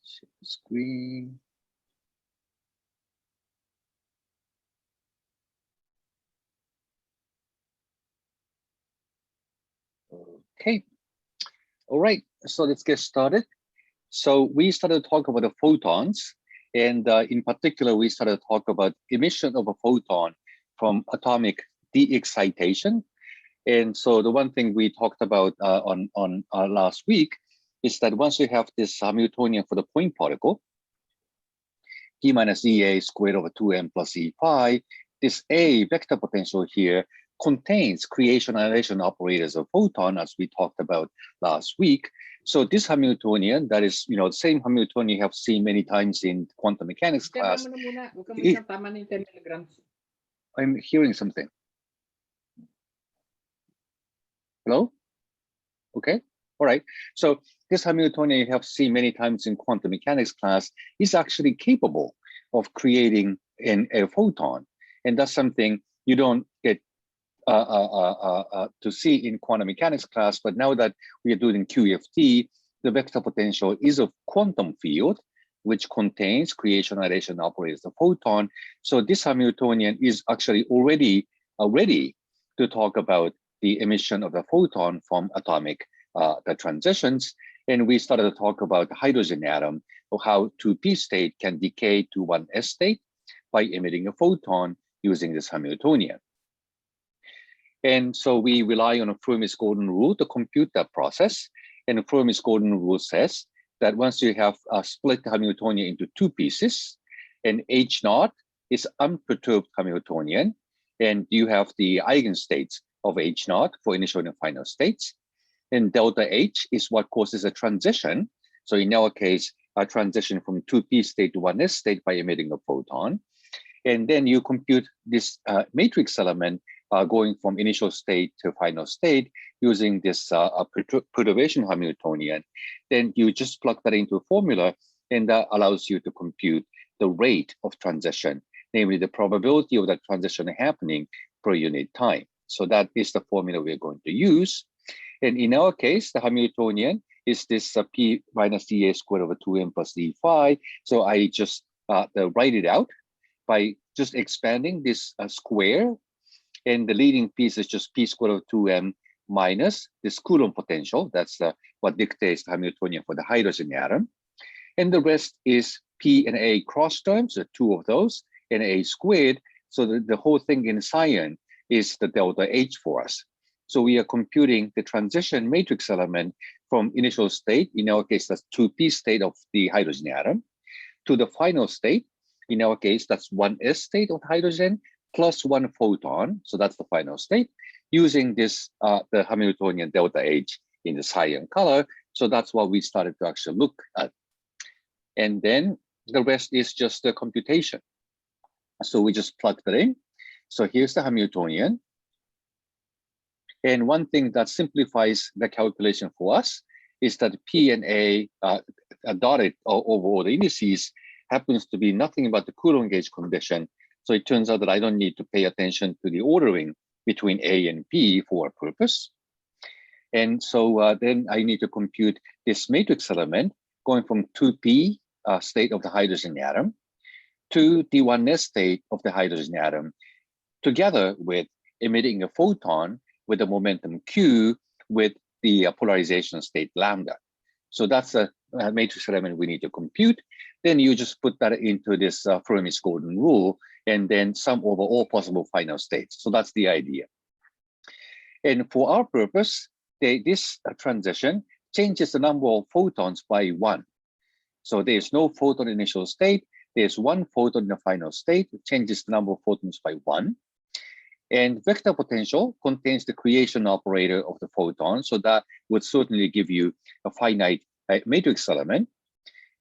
Share screen. Okay. All right. So let's get started. So we started to talk about the photons, and in particular, we started to talk about emission of a photon from atomic de-excitation. And so the one thing we talked about on last week is that once you have this Hamiltonian for the point particle, P minus EA squared over 2m plus E pi, this A vector potential here contains creation annihilation operators of photon, as we talked about last week. So this Hamiltonian, that is, the same Hamiltonian you have seen many times in quantum mechanics class. I'm hearing something. Hello? Okay, all right. So this Hamiltonian you have seen many times in quantum mechanics class is actually capable of creating a photon. And that's something you don't get to see in quantum mechanics class, but now that we are doing QFT, the vector potential is a quantum field which contains creation annihilation operators of photon. So this Hamiltonian is actually already ready to talk about the emission of the photon from atomic the transitions. And we started to talk about the hydrogen atom, or how 2p state can decay to 1s state by emitting a photon using this Hamiltonian. And so we rely on a Fermi's golden rule to compute that process. And the Fermi's golden rule says that once you have split the Hamiltonian into two pieces, and H naught is unperturbed Hamiltonian, and you have the eigenstates of H naught for initial and final states. And delta H is what causes a transition. So in our case, a transition from 2p state to 1s state by emitting a photon. And then you compute this matrix element going from initial state to final state using this perturbation Hamiltonian. Then you just plug that into a formula, and that allows you to compute the rate of transition, namely the probability of that transition happening per unit time. So that is the formula we're going to use. And in our case, the Hamiltonian is this P minus EA squared over 2m plus E phi. So I just write it out by just expanding this square. And the leading piece is just P squared over 2m minus this Coulomb potential. That's what dictates the Hamiltonian for the hydrogen atom. And the rest is P and A cross terms, the two of those, and A squared. So the whole thing in cyan is the delta H for us. So we are computing the transition matrix element from initial state, in our case, that's 2p state of the hydrogen atom, to the final state, in our case, that's 1s state of hydrogen plus one photon. So that's the final state, using this, the Hamiltonian delta H in the cyan color. So that's what we started to actually look at. And then the rest is just the computation. So we just plug that in. So here's the Hamiltonian. And one thing that simplifies the calculation for us is that P and A dotted over all the indices happens to be nothing but the Coulomb gauge condition. So it turns out that I don't need to pay attention to the ordering between A and P for a purpose. And so then I need to compute this matrix element going from 2p state of the hydrogen atom to the 1s state of the hydrogen atom, together with emitting a photon with a momentum q with the polarization state lambda. So that's a matrix element we need to compute. Then you just put that into this Fermi's golden rule, and then sum over all possible final states. So that's the idea. And for our purpose, this transition changes the number of photons by 1. So there's no photon initial state. There's one photon in the final state. It changes the number of photons by 1. And vector potential contains the creation operator of the photon. So that would certainly give you a finite matrix element.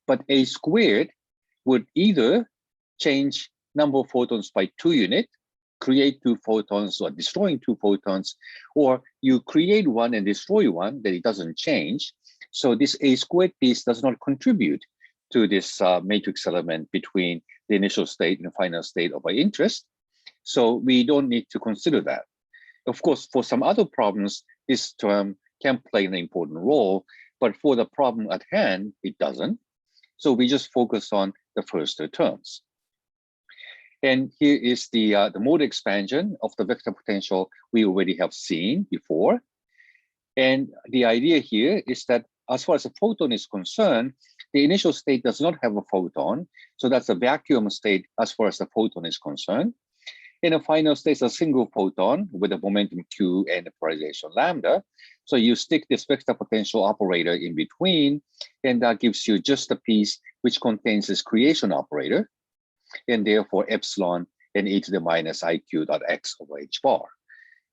But A squared would either change number of photons by 2 units, create 2 photons or destroying 2 photons, or you create one and destroy one, then it doesn't change. So this A squared piece does not contribute to this matrix element between the initial state and the final state of our interest. So we don't need to consider that. Of course, for some other problems, this term can play an important role, but for the problem at hand, it doesn't. So we just focus on the first two terms. And here is the mode expansion of the vector potential we already have seen before. And the idea here is that as far as a photon is concerned, the initial state does not have a photon. So that's a vacuum state as far as the photon is concerned. In a final state is a single photon with a momentum q and a polarization lambda. So you stick this vector potential operator in between, and that gives you just a piece which contains this creation operator, and therefore epsilon and e to the minus iq dot x over h bar.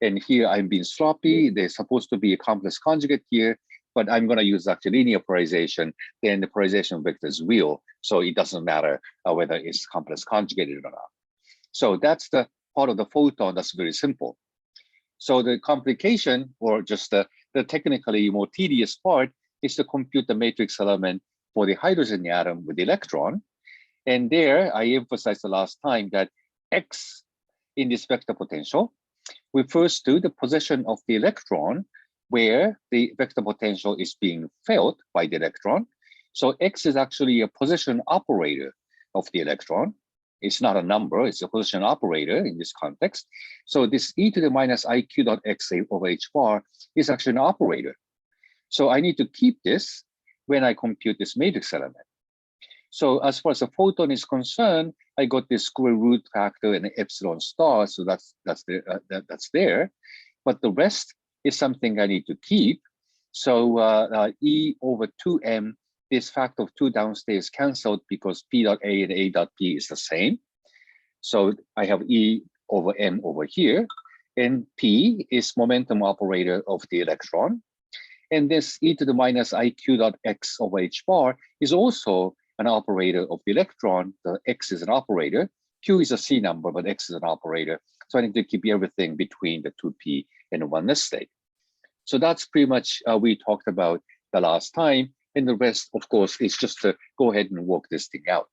And here I'm being sloppy. There's supposed to be a complex conjugate here, but I'm going to use actually linear polarization. Then the polarization vector is real, so it doesn't matter whether it's complex conjugated or not. So that's the part of the photon that's very simple. So the complication, or just the technically more tedious part, is to compute the matrix element for the hydrogen atom with the electron. And there, I emphasized the last time that x in this vector potential refers to the position of the electron where the vector potential is being felt by the electron. So x is actually a position operator of the electron. It's not a number, it's a position operator in this context. So this e to the minus iq dot x over h bar is actually an operator. So I need to keep this when I compute this matrix element. So as far as the photon is concerned, I got this square root factor and epsilon star, so that's there. But the rest is something I need to keep. So e over 2m, this factor of 2 downstairs canceled because p dot a and a dot p is the same. So I have e over m over here, and p is momentum operator of the electron. And this e to the minus iq dot x over h bar is also an operator of the electron. The x is an operator. Q is a C number, but x is an operator. So I need to keep everything between the 2p and the oneness state. So that's pretty much we talked about the last time. And the rest, of course, is just to go ahead and work this thing out.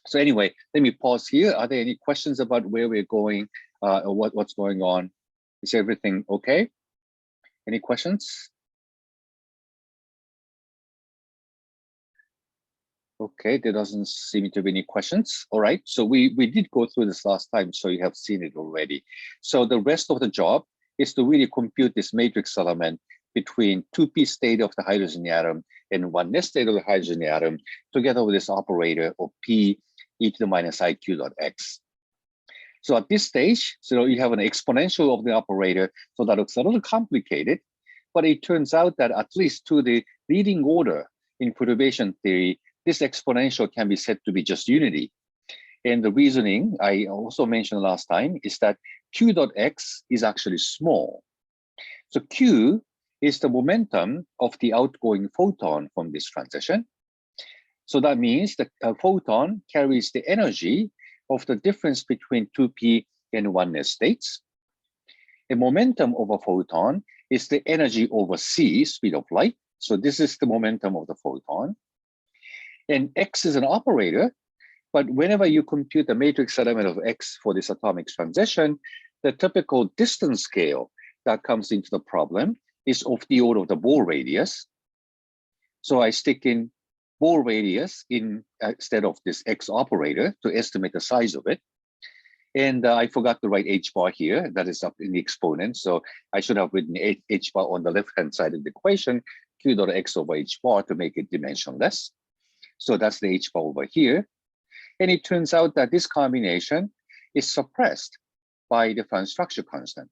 So anyway, let me pause here. Are there any questions about where we're going or what's going on? Is everything okay? Any questions? Okay, there doesn't seem to be any questions. All right, so we did go through this last time, so you have seen it already. So the rest of the job is to really compute this matrix element between 2p state of the hydrogen atom and 1s state of the hydrogen atom together with this operator of p e to the minus iq dot x. So at this stage, so you have an exponential of the operator, so that looks a little complicated, but it turns out that at least to the leading order in perturbation theory, this exponential can be said to be just unity. And the reasoning I also mentioned last time is that q dot x is actually small. So q is the momentum of the outgoing photon from this transition. So that means that a photon carries the energy of the difference between 2p and 1s states. The momentum of a photon is the energy over c, speed of light. So this is the momentum of the photon. And x is an operator, but whenever you compute the matrix element of x for this atomic transition, the typical distance scale that comes into the problem is of the order of the Bohr radius. So I stick in Bohr radius instead of this x operator to estimate the size of it. And I forgot to write h bar here. That is up in the exponent. So I should have written h bar on the left-hand side of the equation, q dot x over h bar to make it dimensionless. So that's the h bar over here. And it turns out that this combination is suppressed by the fine structure constant.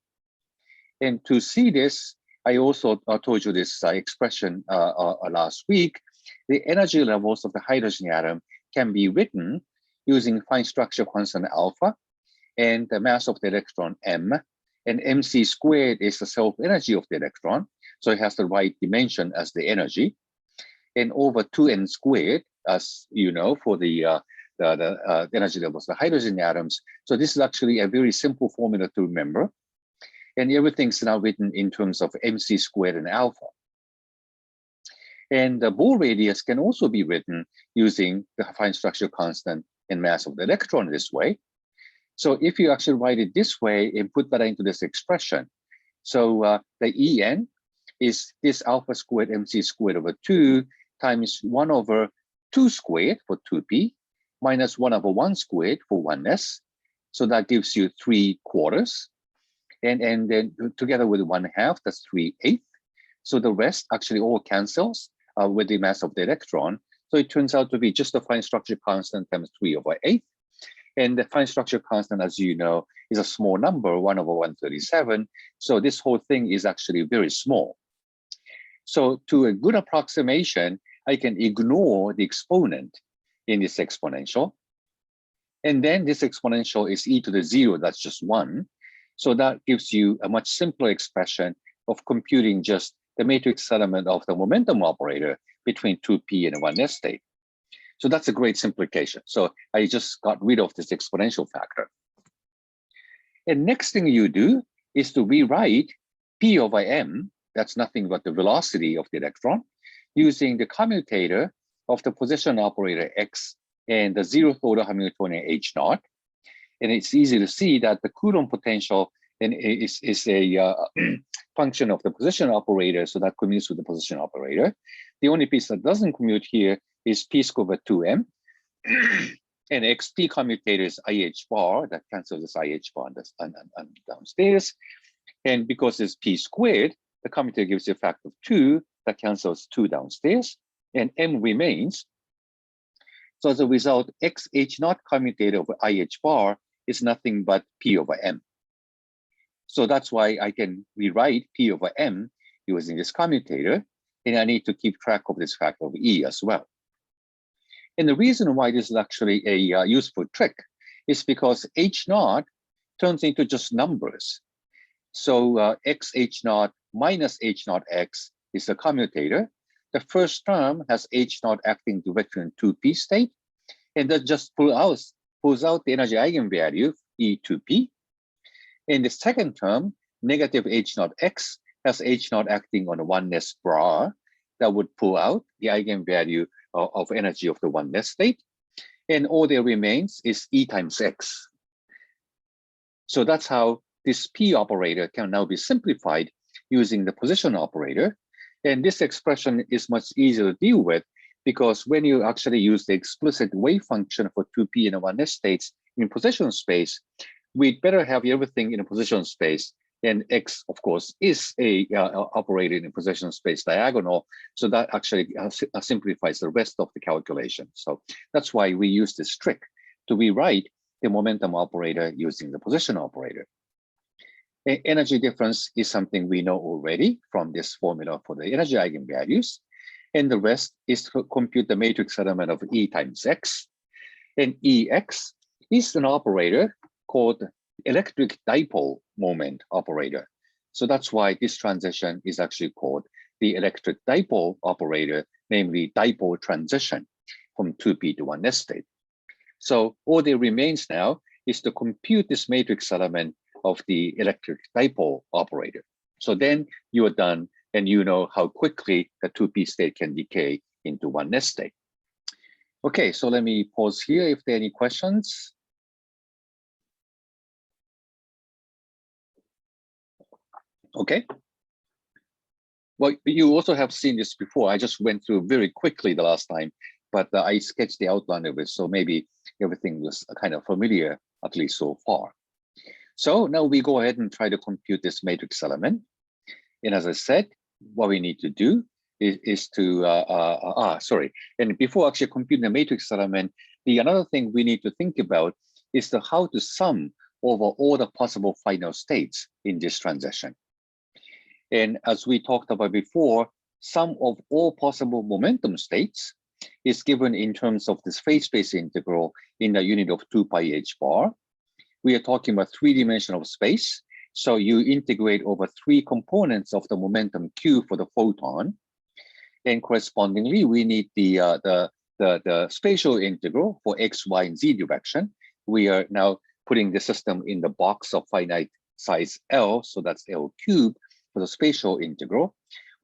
And to see this, I also told you this expression last week. The energy levels of the hydrogen atom can be written using fine structure constant alpha and the mass of the electron m, and mc squared is the self-energy of the electron. So it has the right dimension as the energy. And over 2n squared, as you know, for the energy levels of the hydrogen atoms. So this is actually a very simple formula to remember. And everything's now written in terms of mc squared and alpha. And the Bohr radius can also be written using the fine structure constant and mass of the electron this way. So if you actually write it this way and put that into this expression, so the En is this alpha squared mc squared over 2 times 1 over 2 squared for 2p minus 1 over 1 squared for 1s. So that gives you 3/4. And then together with 1/2, that's 3/8. So the rest actually all cancels with the mass of the electron. So it turns out to be just the fine structure constant times 3/8. And the fine structure constant, as you know, is a small number, 1 over 137. So this whole thing is actually very small. So to a good approximation, I can ignore the exponent in this exponential. And then this exponential is e to the 0, that's just 1. So that gives you a much simpler expression of computing just the matrix element of the momentum operator between 2p and 1s state. So that's a great simplification. So I just got rid of this exponential factor. And next thing you do is to rewrite p over m, that's nothing but the velocity of the electron, using the commutator of the position operator x and the zeroth order Hamiltonian h naught. And it's easy to see that the Coulomb potential is a function of the position operator, so that commutes with the position operator. The only piece that doesn't commute here is p squared over 2m. And xp commutator is ih bar, that cancels this ih bar and downstairs. And because it's p squared, the commutator gives you a factor of 2, that cancels 2 downstairs, and m remains. So as a result, xh naught commutator over ih bar is nothing but p over m. So that's why I can rewrite p over m using this commutator, and I need to keep track of this factor of e as well. And the reason why this is actually a useful trick is because h naught turns into just numbers. So xh naught minus h naught x is the commutator. The first term has h naught acting directly in 2p state, and that just pulls out the energy eigenvalue E2p. In the second term, negative h naught x has h naught acting on a 1s bar that would pull out the eigenvalue of energy of the 1s state. And all that remains is E times x. So that's how this p operator can now be simplified using the position operator. And this expression is much easier to deal with because when you actually use the explicit wave function for 2p and 1s states in position space, we'd better have everything in a position space. And x, of course, is a operator in a position space diagonal. So that actually simplifies the rest of the calculation. So that's why we use this trick to rewrite the momentum operator using the position operator. Energy difference is something we know already from this formula for the energy eigenvalues. And the rest is to compute the matrix element of E times X. And EX is an operator called electric dipole moment operator. So that's why this transition is actually called the electric dipole operator, namely dipole transition from 2p to 1s state. So all that remains now is to compute this matrix element of the electric dipole operator. So then you are done and you know how quickly the 2p state can decay into 1s state. Okay, so let me pause here if there are any questions. Okay. Well, you also have seen this before. I just went through very quickly the last time, but I sketched the outline of it, so maybe everything was kind of familiar, at least so far. So now we go ahead and try to compute this matrix element. And as I said, what we need to do is to, and before actually computing the matrix element, another thing we need to think about is how to sum over all the possible final states in this transition. And as we talked about before, sum of all possible momentum states is given in terms of this phase space integral in the unit of 2 pi h bar. We are talking about 3-dimensional space. So you integrate over 3 components of the momentum q for the photon. And correspondingly, we need the spatial integral for x, y, and z direction. We are now putting the system in the box of finite size L, so that's L cubed for the spatial integral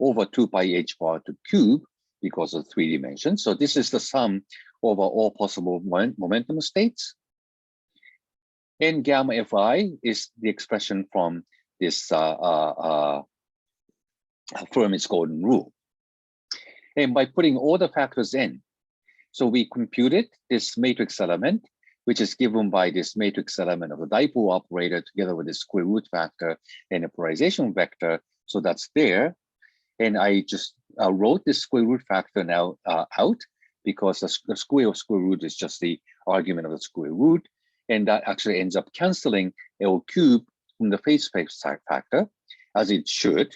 over 2 pi h bar to cube because of 3 dimensions. So this is the sum over all possible momentum states. And gamma fi is the expression from this Fermi's golden rule. And by putting all the factors in, so we computed this matrix element, which is given by this matrix element of the dipole operator together with the square root factor and the polarization vector. So that's there. And I just wrote this square root factor now out, because the square of square root is just the argument of the square root. And that actually ends up canceling L cubed from the phase factor, as it should,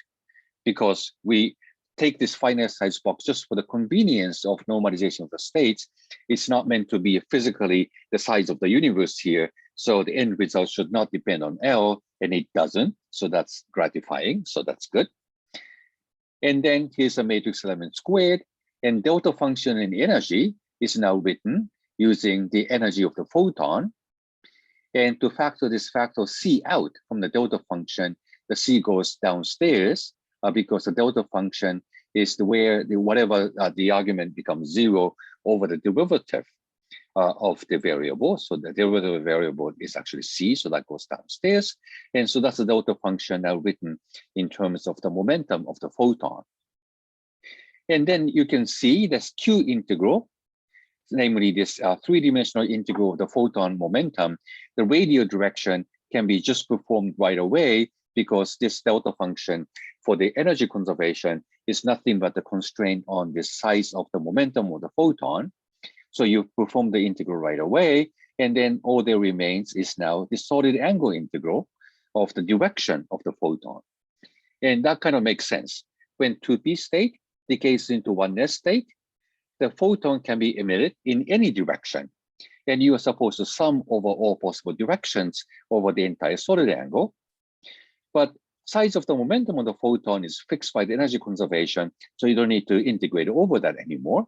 because we take this finite size box just for the convenience of normalization of the states. It's not meant to be physically the size of the universe here. So the end result should not depend on L, and it doesn't. So that's gratifying. So that's good. And then here's a matrix element squared, and delta function in energy is now written using the energy of the photon. And to factor this factor C out from the delta function, the C goes downstairs because the delta function is where whatever the argument becomes 0 over the derivative of the variable. So the derivative variable is actually C, so that goes downstairs. And so that's the delta function now written in terms of the momentum of the photon. And then you can see this Q integral, namely this three-dimensional integral of the photon momentum. The radial direction can be just performed right away, because this delta function for the energy conservation is nothing but the constraint on the size of the momentum of the photon. So you perform the integral right away, and then all that remains is now the solid angle integral of the direction of the photon. And that kind of makes sense. When 2p state decays into 1s state, the photon can be emitted in any direction. And you are supposed to sum over all possible directions over the entire solid angle. But size of the momentum of the photon is fixed by the energy conservation, so you don't need to integrate over that anymore.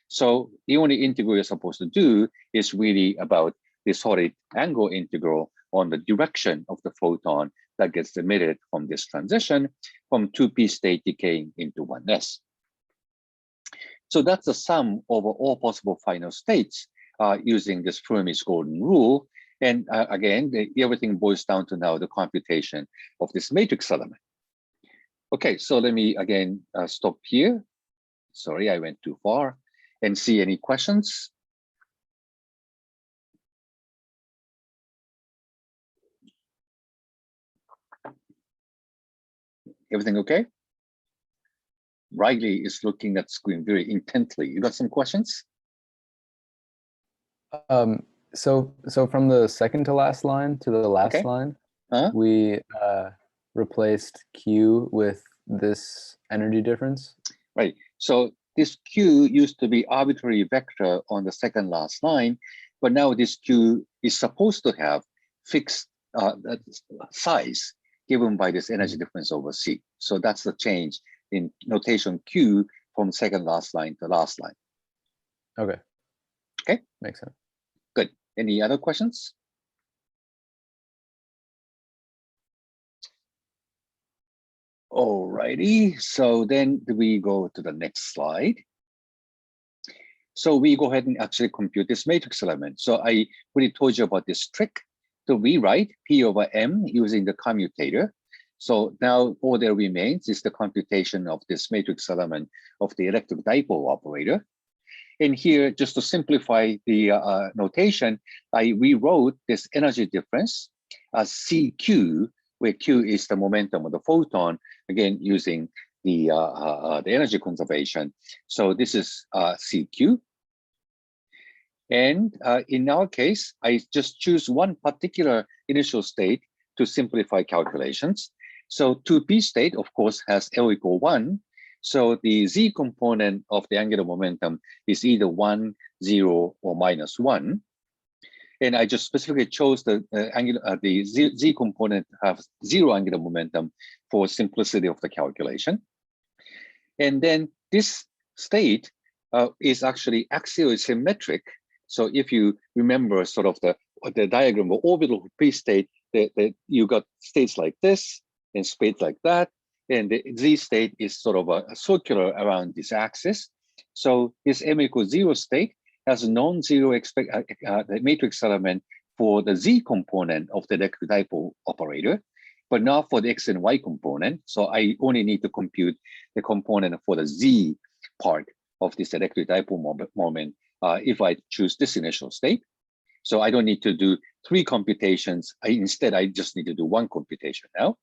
So the only integral you're supposed to do is really about the solid angle integral on the direction of the photon that gets emitted from this transition from 2p state decaying into 1s. So that's the sum over all possible final states using this Fermi's golden rule. And again, everything boils down to now the computation of this matrix element. Okay, so let me again stop here. Sorry, I went too far. And see any questions? Everything okay? Riley is looking at the screen very intently. You got some questions? So from the second to last line to the last line, we replaced Q with this energy difference. Right. So this Q used to be arbitrary vector on the second last line, but now this Q is supposed to have fixed size given by this energy difference over C. So that's the change in notation Q from second last line to last line. Okay. Okay. Makes sense. Good. Any other questions? All righty. So then we go to the next slide. So we go ahead and actually compute this matrix element. So I already told you about this trick to rewrite P over M using the commutator. So now all that remains is the computation of this matrix element of the electric dipole operator. And here, just to simplify the notation, I rewrote this energy difference as CQ, where Q is the momentum of the photon, again, using the energy conservation. So this is CQ. And in our case, I just choose one particular initial state to simplify calculations. So 2p state, of course, has L equal 1. So the z component of the angular momentum is either 1, 0, or -1. And I just specifically chose the z component to have 0 angular momentum for simplicity of the calculation. And then this state is actually axially symmetric. So if you remember sort of the diagram of orbital p state, you got states like this and states like that. And the z state is sort of a circular around this axis. So this m equals 0 state has a non-zero the matrix element for the z component of the electric dipole operator. but not for the X and Y component. So I only need to compute the component for the Z part of this electric dipole moment if I choose this initial state. So I don't need to do 3 computations. Instead, I just need to do 1 computation now.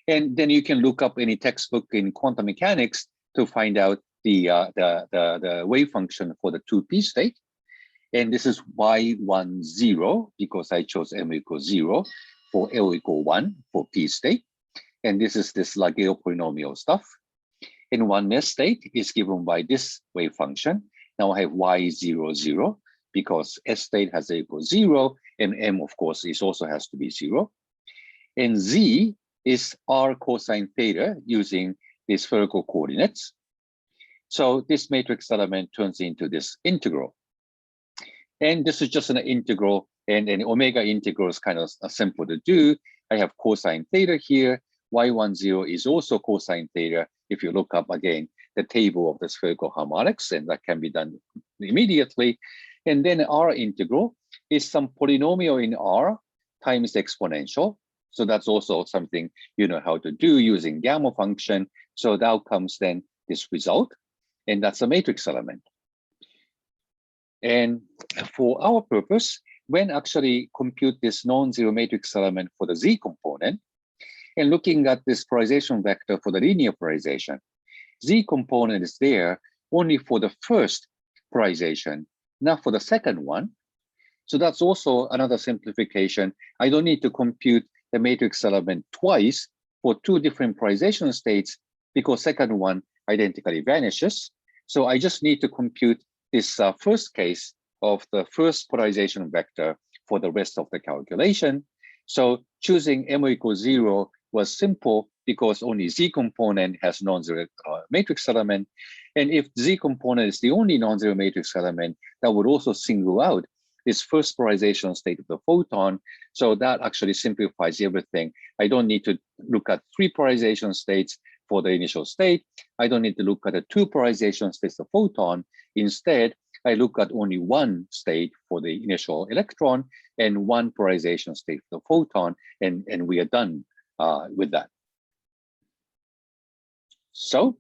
And then you can look up any textbook in quantum mechanics to find out the wave function for the 2p state. And this is y10 because I chose m equals 0 for L equal 1 for p state. And this is this Lagrange polynomial stuff. And oneness state is given by this wave function. Now I have y00 because S state has equal 0, and M, of course, also has to be 0. And Z is R cosine theta using the spherical coordinates. So this matrix element turns into this integral. And this is just an integral, and an omega integral is kind of simple to do. I have cosine theta here. Y10 is also cosine theta. If you look up again, the table of the spherical harmonics, and that can be done immediately. And then R integral is some polynomial in R times the exponential. So that's also something you know how to do using gamma function. So that comes then this result, and that's a matrix element. And for our purpose, when actually compute this non-zero matrix element for the Z component, and looking at this polarization vector for the linear polarization, Z component is there only for the first polarization, not for the second one. So that's also another simplification. I don't need to compute the matrix element twice for 2 different polarization states because second one identically vanishes. So I just need to compute this first case of the first polarization vector for the rest of the calculation. So choosing M equals 0 was simple because only Z component has non-zero matrix element. And if Z component is the only non-zero matrix element, that would also single out this first polarization state of the photon. So that actually simplifies everything. I don't need to look at 3 polarization states for the initial state. I don't need to look at the 2 polarization states of photon. Instead, I look at only 1 state for the initial electron and 1 polarization state for the photon, and we are done with that. So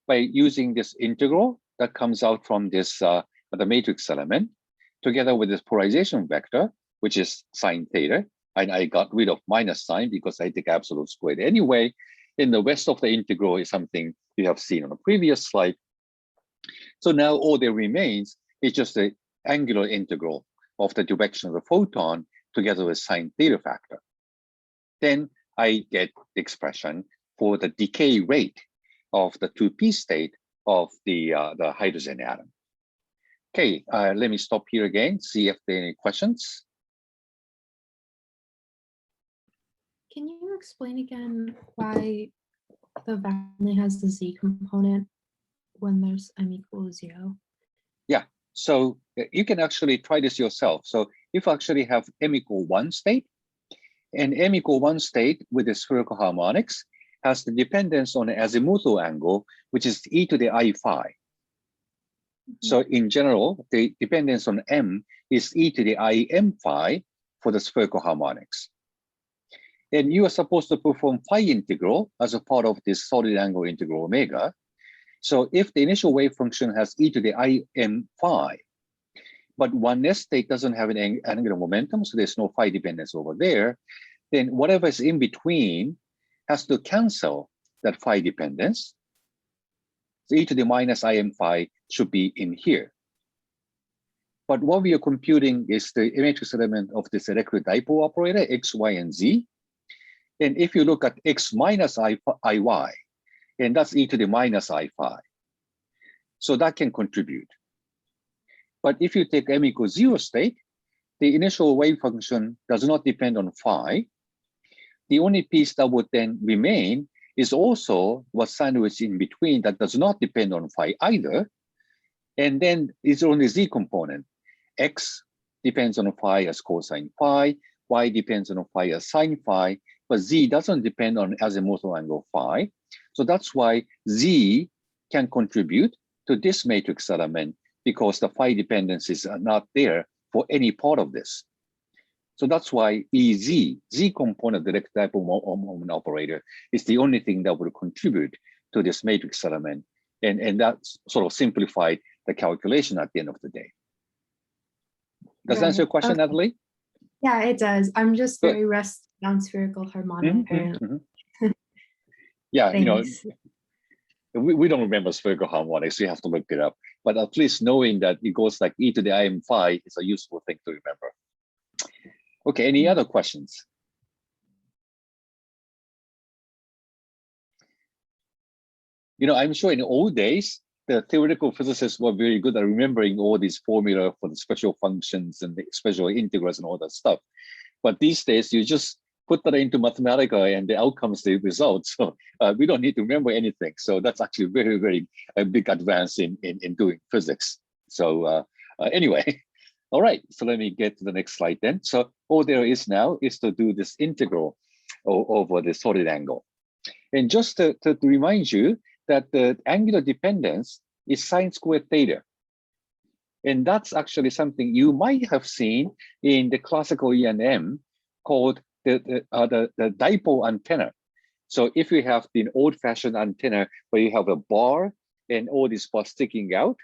by using this integral that comes out from this the matrix element, together with this polarization vector, which is sine theta, and I got rid of minus sign because I take absolute squared anyway. And the rest of the integral is something you have seen on the previous slide. So now all that remains is just the angular integral of the direction of the photon together with sine theta factor. Then I get the expression for the decay rate of the 2p state of the hydrogen atom. Okay, let me stop here again, see if there are any questions. Can you explain again why the vector only has the Z component when there's M equals 0? Yeah, so you can actually try this yourself. So if you actually have M equal 1 state, and M equal 1 state with the spherical harmonics has the dependence on the azimuthal angle, which is e to the I phi. So in general, the dependence on M is e to the I m phi for the spherical harmonics. And you are supposed to perform phi integral as a part of this solid angle integral omega. So if the initial wave function has e to the I m phi, but oneness state doesn't have an angular momentum, so there's no phi dependence over there, then whatever is in between has to cancel that phi dependence. So e to the minus I m phi should be in here. But what we are computing is the matrix element of this electric dipole operator, x, y, and z. And if you look at x minus iy, and that's e to the minus I phi. So that can contribute. But if you take m equals 0 state, the initial wave function does not depend on phi. The only piece that would then remain is also what's sandwiched in between that does not depend on phi either. And then it's only z component. X depends on phi as cosine phi, y depends on phi as sine phi, but z doesn't depend on azimuthal angle phi. So that's why z can contribute to this matrix element because the phi dependencies are not there for any part of this. So that's why EZ, Z component direct dipole moment operator, is the only thing that will contribute to this matrix element. And that sort of simplified the calculation at the end of the day. Does that answer your question, Natalie? Yeah, it does. I'm just very rusty on spherical harmonic. Yeah, you know, we don't remember spherical harmonics, so you have to look it up. But at least knowing that it goes like e to the im phi is a useful thing to remember. Okay, any other questions? You know, I'm sure in old days, the theoretical physicists were very good at remembering all these formula for the special functions and the special integrals and all that stuff. But these days, you just put that into Mathematica and the outcomes, the results. So we don't need to remember anything. So that's actually very, very a big advance in doing physics. So anyway, all right. So let me get to the next slide then. So all there is now is to do this integral over the solid angle. And just to remind you that the angular dependence is sine squared theta. And that's actually something you might have seen in the classical E&M called the dipole antenna. So if you have the old-fashioned antenna where you have a bar and all these bars sticking out,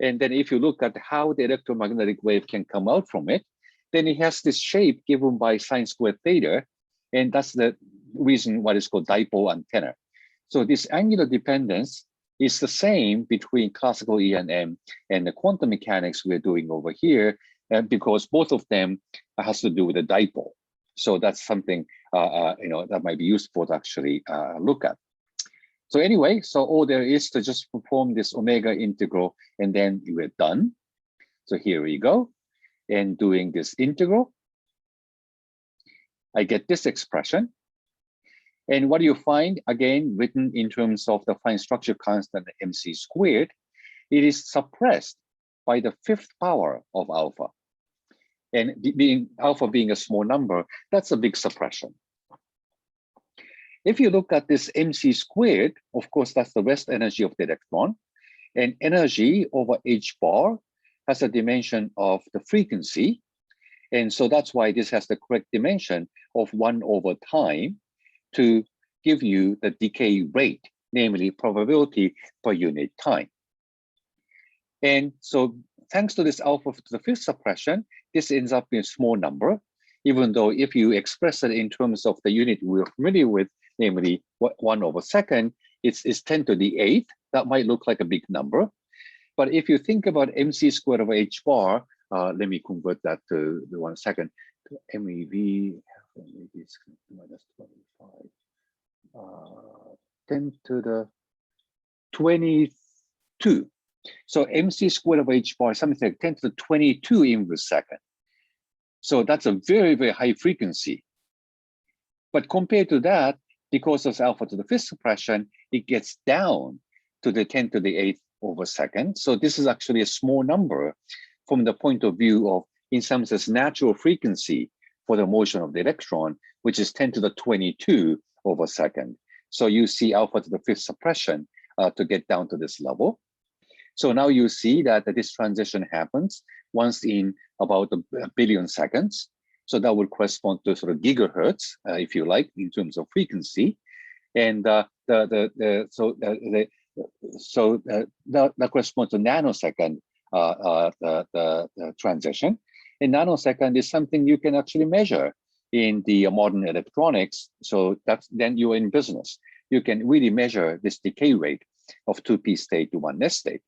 and then if you look at how the electromagnetic wave can come out from it, then it has this shape given by sine squared theta, and that's the reason why it's called dipole antenna. So this angular dependence is the same between classical E&M and the quantum mechanics we're doing over here, because both of them has to do with the dipole. So that's something you know, that might be useful to actually look at. So anyway, so all there is to just perform this omega integral, and then we're done. So here we go, and doing this integral, I get this expression. And what do you find, again, written in terms of the fine structure constant mc squared, it is suppressed by the 5th power of alpha. And being alpha being a small number, that's a big suppression. If you look at this mc squared, of course, that's the rest energy of the electron. And energy over h bar has a dimension of the frequency. And so that's why this has the correct dimension of 1 over time to give you the decay rate, namely probability per unit time. And so thanks to this alpha to the 5th suppression, this ends up in a small number, even though if you express it in terms of the unit we're familiar with, namely 1 over second, it's 10 to the 8th. That might look like a big number. But if you think about mc squared over h bar, let me convert that to the 1 second, to MeV, maybe it's minus 25, 10 to the 22. So mc squared of h bar is something like 10 to the 22 inverse second. So that's a very, very high frequency. But compared to that, because of alpha to the 5th suppression, it gets down to the 10 to the 8th over second. So this is actually a small number from the point of view of, in some sense, natural frequency for the motion of the electron, which is 10 to the 22 over second. So you see alpha to the 5th suppression to get down to this level. So now you see that this transition happens once in about a billion seconds. So that would correspond to sort of gigahertz, if you like, in terms of frequency. And that corresponds to nanosecond the transition. And nanosecond is something you can actually measure in the modern electronics. So that's then you're in business. You can really measure this decay rate of 2p state to 1s state.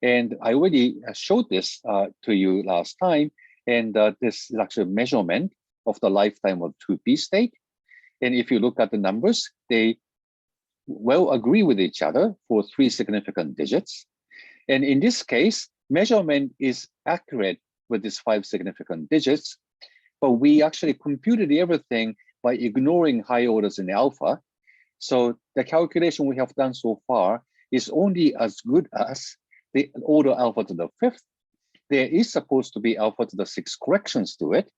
And I already showed this to you last time. And this is actually a measurement of the lifetime of 2p state. And if you look at the numbers, they well agree with each other for 3 significant digits. And in this case, measurement is accurate with these 5 significant digits, but we actually computed everything by ignoring high orders in alpha. So the calculation we have done so far is only as good as the order alpha to the 5th. There is supposed to be alpha to the 6th corrections to it.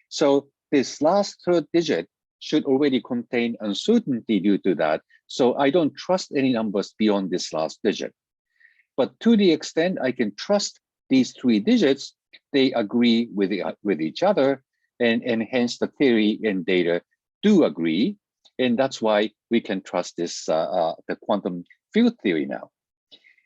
So this last 3rd digit should already contain uncertainty due to that. So I don't trust any numbers beyond this last digit. But to the extent I can trust these 3 digits, they agree with each other. and hence the theory and data do agree. And that's why we can trust this, the quantum field theory now.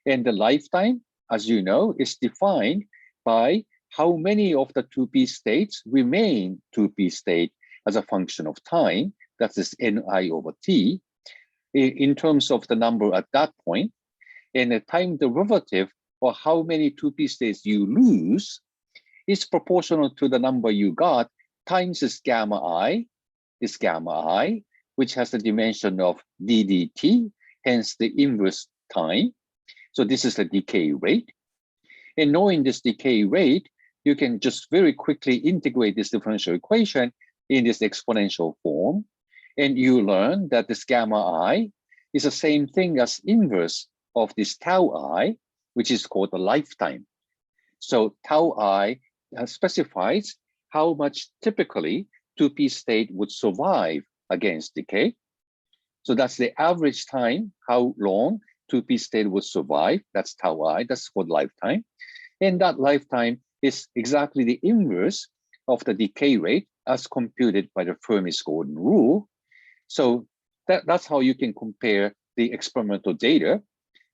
And the lifetime, as you know, is defined by how many of the 2p states remain 2p state as a function of time. That's this Ni over t, in terms of the number at that point. And the time derivative, or how many 2p states you lose, is proportional to the number you got times this gamma I, which has the dimension of ddt, hence the inverse time. So this is the decay rate. And knowing this decay rate, you can just very quickly integrate this differential equation in this exponential form. And you learn that this gamma I is the same thing as inverse of this tau I, which is called the lifetime. So tau I specifies how much typically 2p state would survive against decay. So that's the average time, how long 2p state would survive. That's tau I, that's called lifetime. And that lifetime is exactly the inverse of the decay rate as computed by the Fermi's golden rule. So that's how you can compare the experimental data.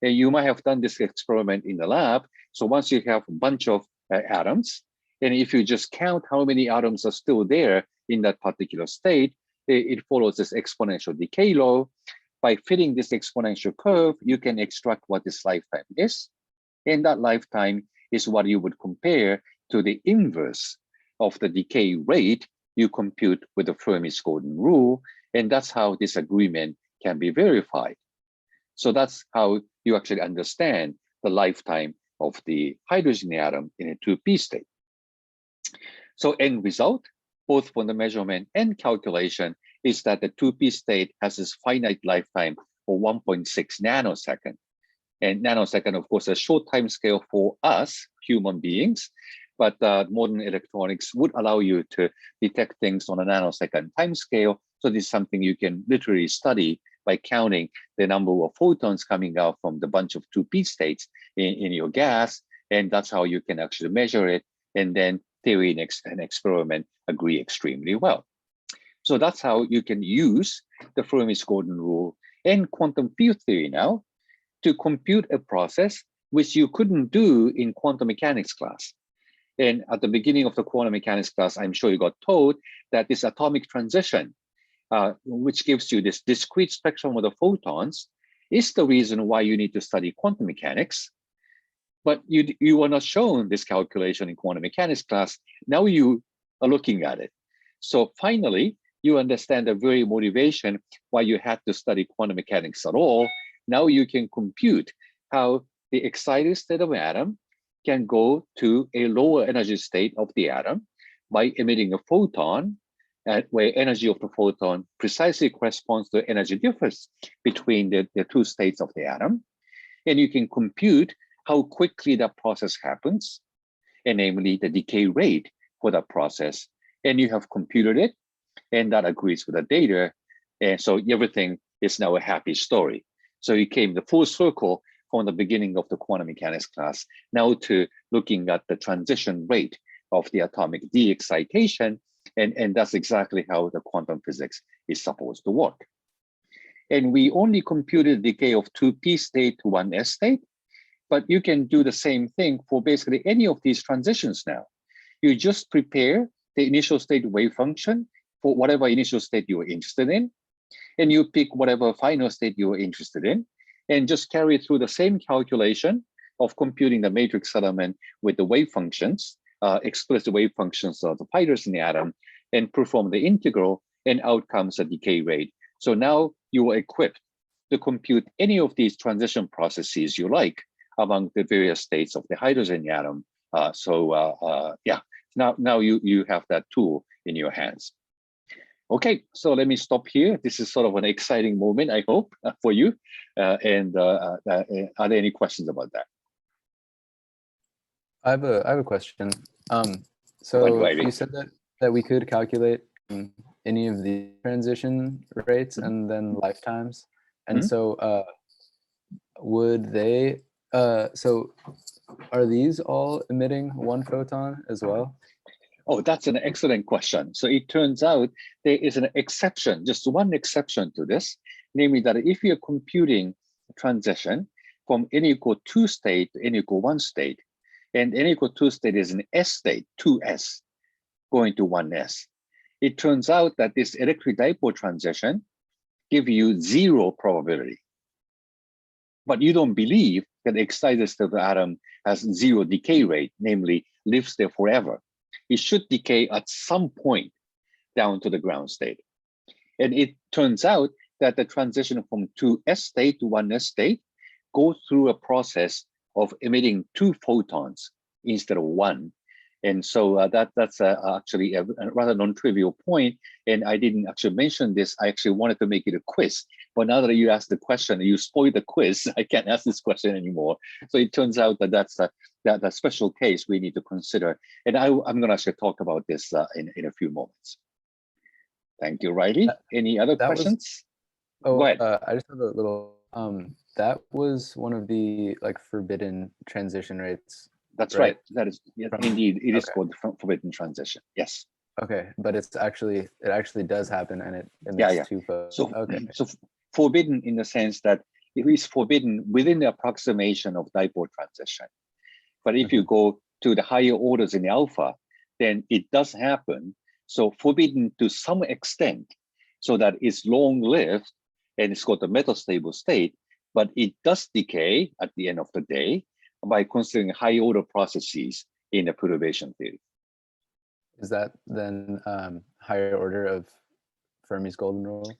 And you might have done this experiment in the lab. So once you have a bunch of atoms, and if you just count how many atoms are still there in that particular state, it follows this exponential decay law. By fitting this exponential curve, you can extract what this lifetime is. And that lifetime is what you would compare to the inverse of the decay rate you compute with the Fermi's golden rule. And that's how this agreement can be verified. So that's how you actually understand the lifetime of the hydrogen atom in a 2p state. So end result, both from the measurement and calculation, is that the 2p state has this finite lifetime of 1.6 nanosecond. And nanosecond, of course, a short time scale for us, human beings, but modern electronics would allow you to detect things on a nanosecond time scale. So this is something you can literally study by counting the number of photons coming out from the bunch of 2p states in your gas. And that's how you can actually measure it. And then theory and experiment agree extremely well. So that's how you can use the Fermi's golden rule and quantum field theory now to compute a process which you couldn't do in quantum mechanics class. And at the beginning of the quantum mechanics class, I'm sure you got told that this atomic transition, which gives you this discrete spectrum of the photons, is the reason why you need to study quantum mechanics. But you were not shown this calculation in quantum mechanics class. Now you are looking at it. So finally, you understand the very motivation why you had to study quantum mechanics at all. Now you can compute how the excited state of an atom can go to a lower energy state of the atom by emitting a photon, where energy of the photon precisely corresponds to the energy difference between the two states of the atom. And you can compute how quickly that process happens, and namely the decay rate for that process. And you have computed it, and that agrees with the data. And so everything is now a happy story. So you came the full circle from the beginning of the quantum mechanics class now to looking at the transition rate of the atomic de-excitation. And that's exactly how the quantum physics is supposed to work. And we only computed decay of 2p state to 1s state, but you can do the same thing for basically any of these transitions now. You just prepare the initial state wave function for whatever initial state you are interested in, and you pick whatever final state you are interested in, and just carry through the same calculation of computing the matrix element with the wave functions, explicit wave functions of the hydrogen atom, and perform the integral, and out comes a decay rate. So now you are equipped to compute any of these transition processes you like among the various states of the hydrogen atom. Yeah, now you have that tool in your hands. Okay, so let me stop here. This is sort of an exciting moment, I hope, for you. Are there any questions about that? I have a question. So you said that we could calculate any of the transition rates and then lifetimes, and so would they? So are these all emitting one photon as well? Oh, that's an excellent question. So it turns out there is an exception, just one exception to this, namely that if you're computing transition from n equal 2 state to n equal 1 state, and n equal 2 state is an S state, 2s, going to 1s. It turns out that this electric dipole transition gives you 0 probability. But you don't believe that the excited state of the atom has 0 decay rate, namely lives there forever. It should decay at some point down to the ground state. And it turns out that the transition from 2s state to 1s state goes through a process of emitting 2 photons instead of 1. And so that's actually a rather non-trivial point. And I didn't actually mention this. I actually wanted to make it a quiz. But now that you asked the question, you spoiled the quiz. I can't ask this question anymore. So it turns out that that's a special case we need to consider. And I'm going to actually talk about this in a few moments. Thank you, Riley. Any other questions? Go ahead. I just have a little. That was one of the forbidden transition rates. That's right. That is, yes, indeed, it is called forbidden transition. Yes. Okay, but it actually does happen, and it emits 2 photons. So forbidden in the sense that it is forbidden within the approximation of dipole transition. But if you go to the higher orders in alpha, then it does happen. So forbidden to some extent, so that it's long-lived and it's got a metastable state, but it does decay at the end of the day by considering high order processes in the perturbation theory. Is that then higher order of Fermi's golden rule?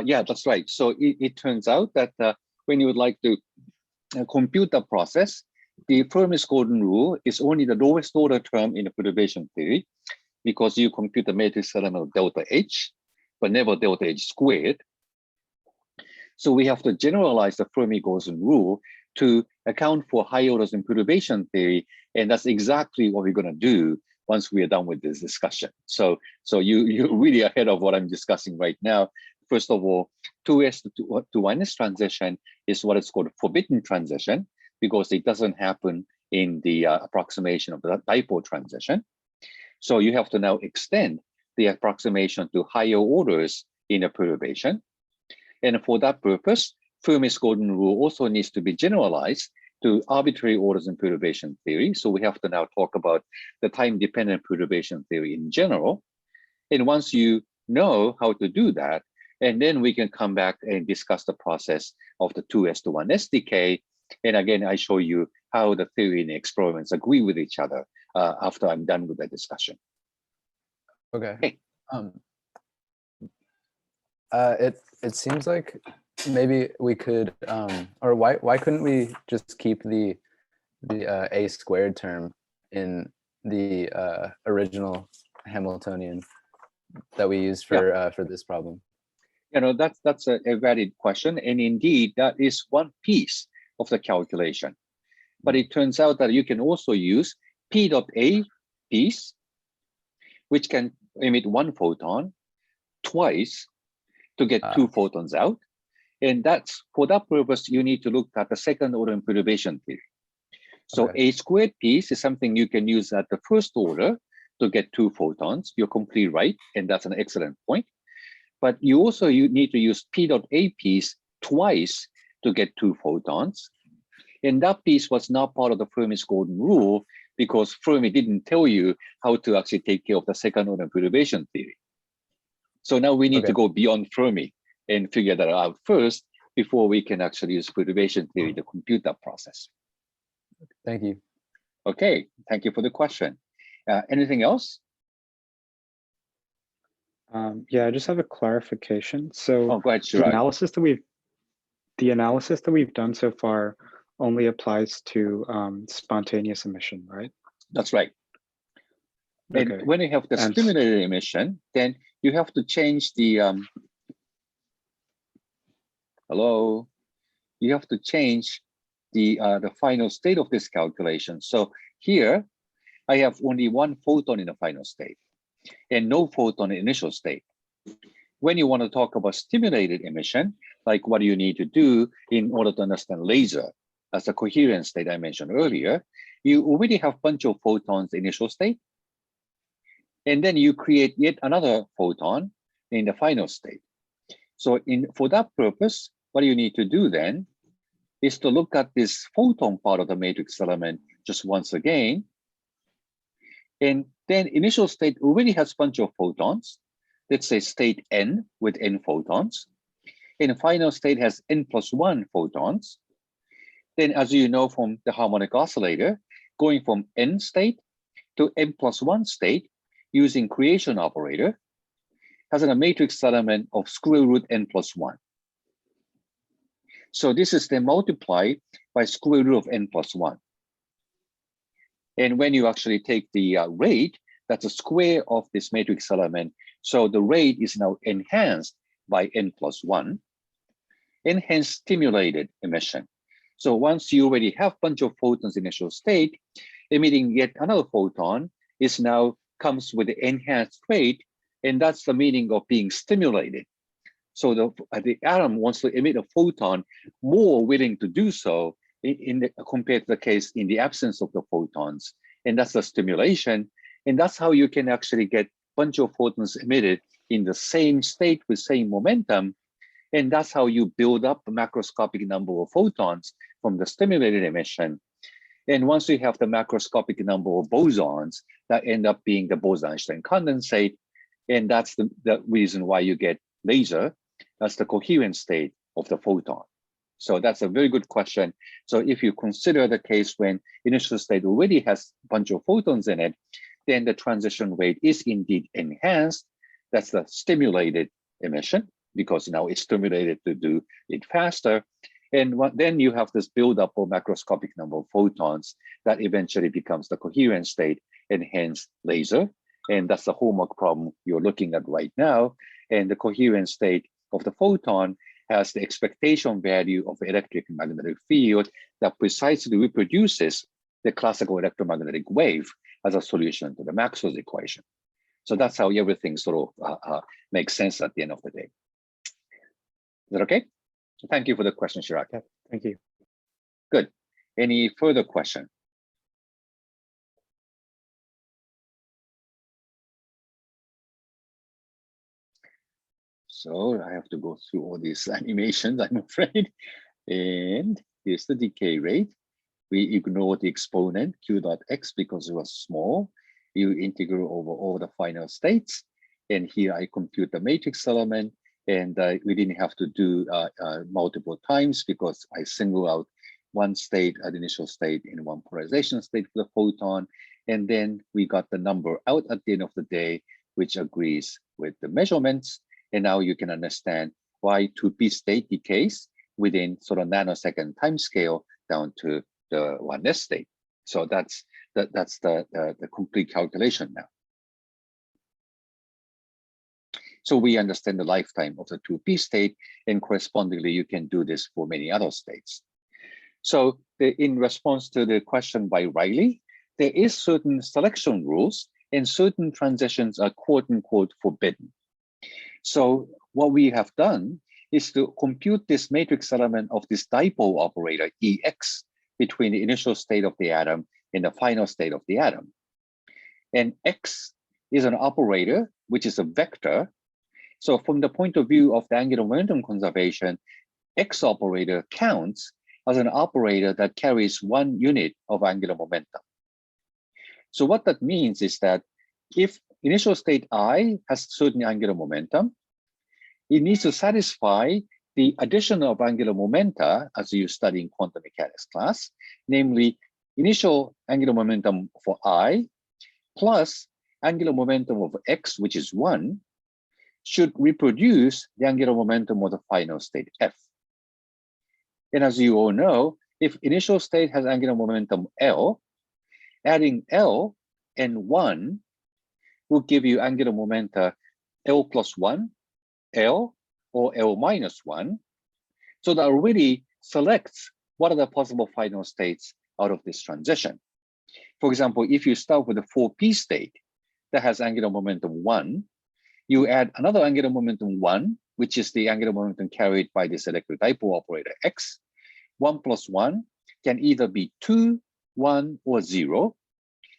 Yeah, that's right. So it turns out that when you would like to compute the process, the Fermi's golden rule is only the lowest order term in the perturbation theory, because you compute the matrix element of delta H, but never delta H squared. So we have to generalize the Fermi golden rule to account for high orders in perturbation theory, and that's exactly what we're going to do once we are done with this discussion. So you're really ahead of what I'm discussing right now. First of all, 2s to 1s transition is what is called forbidden transition, because it doesn't happen in the approximation of the dipole transition. So you have to now extend the approximation to higher orders in a perturbation. And for that purpose, Fermi's golden rule also needs to be generalized to arbitrary orders in perturbation theory. So we have to now talk about the time-dependent perturbation theory in general. And once you know how to do that, and then we can come back and discuss the process of the 2s to 1s decay. And again, I show you how the theory and the experiments agree with each other after I'm done with the discussion. Okay. It seems like maybe we could, or why couldn't we just keep the a squared term in the original Hamiltonian that we used for this problem? You know, that's a valid question, and indeed that is one piece of the calculation. But it turns out that you can also use P dot A piece, which can emit 1 photon twice to get 2 photons out. And that's, for that purpose, you need to look at the second order in perturbation theory. So a squared piece is something you can use at the first order to get 2 photons. You're completely right, and that's an excellent point. But you need to use P dot A piece twice to get 2 photons. And that piece was not part of the Fermi's golden rule, because Fermi didn't tell you how to actually take care of the second order perturbation theory. So now we need to go beyond Fermi and figure that out first before we can actually use perturbation theory to compute that process. Thank you. Okay, thank you for the question. Anything else? Yeah, I just have a clarification. So go ahead, the analysis that we've done so far only applies to spontaneous emission, right? That's right. And when you have the stimulated emission, then you have to change the you have to change the final state of this calculation. So here I have only 1 photon in the final state and no photon in initial state. When you want to talk about stimulated emission, like what do you need to do in order to understand laser as a coherent state I mentioned earlier, you already have a bunch of photons initial state, And then you create yet another photon in the final state. So for that purpose, what you need to do then is to look at this photon part of the matrix element just once again. And then initial state already has a bunch of photons. Let's say state n with n photons. And final state has n+1 photons. Then as you know from the harmonic oscillator, going from n state to n+1 state using creation operator has a matrix element of square root n+1. So this is then multiplied by square root of n+1. And when you actually take the rate, that's a square of this matrix element. So the rate is now enhanced by n+1, and hence stimulated emission. So once you already have a bunch of photons initial state, emitting yet another photon is now comes with the enhanced rate, and that's the meaning of being stimulated. So the atom wants to emit a photon more willing to do so compared to the case in the absence of the photons. And that's the stimulation. And that's how you can actually get a bunch of photons emitted in the same state with same momentum. And that's how you build up a macroscopic number of photons from the stimulated emission. And once you have the macroscopic number of bosons, that end up being the Bose-Einstein condensate. And that's the reason why you get laser. That's the coherent state of the photon. So that's a very good question. So if you consider the case when initial state already has a bunch of photons in it, then the transition rate is indeed enhanced. That's the stimulated emission, because now it's stimulated to do it faster. And then you have this buildup of macroscopic number of photons that eventually becomes the coherent state and hence laser. And that's the homework problem you're looking at right now. And the coherent state of the photon has the expectation value of the electric magnetic field that precisely reproduces the classical electromagnetic wave as a solution to the Maxwell's equation. So that's how everything sort of makes sense at the end of the day. Is that okay? Thank you for the question, Chirag. Yeah, thank you. Good. Any further question? So I have to go through all these animations, I'm afraid. And here's the decay rate. We ignore the exponent q dot x because it was small. You integrate over all the final states. And here I compute the matrix element. And we didn't have to do multiple times because I single out one state, an initial state, and one polarization state for the photon. And then we got the number out at the end of the day, which agrees with the measurements. And now you can understand why 2p state decays within sort of nanosecond time scale down to the 1s state. So that's the complete calculation now. So we understand the lifetime of the 2p state, and correspondingly, you can do this for many other states. So in response to the question by Riley, there is certain selection rules and certain transitions are quote unquote forbidden. So what we have done is to compute this matrix element of this dipole operator EX between the initial state of the atom and the final state of the atom. And X is an operator, which is a vector. So from the point of view of the angular momentum conservation, X operator counts as an operator that carries 1 unit of angular momentum. So what that means is that if initial state I has certain angular momentum, it needs to satisfy the addition of angular momenta as you study in quantum mechanics class, namely initial angular momentum for I plus angular momentum of X, which is 1, should reproduce the angular momentum of the final state F. And as you all know, if initial state has angular momentum L, adding L and 1 will give you angular momenta L plus 1, L, or L minus 1. So that already selects what are the possible final states out of this transition. For example, if you start with a 4p state that has angular momentum 1, you add another angular momentum 1, which is the angular momentum carried by this electric dipole operator X. 1 plus 1 can either be 2, 1, or 0.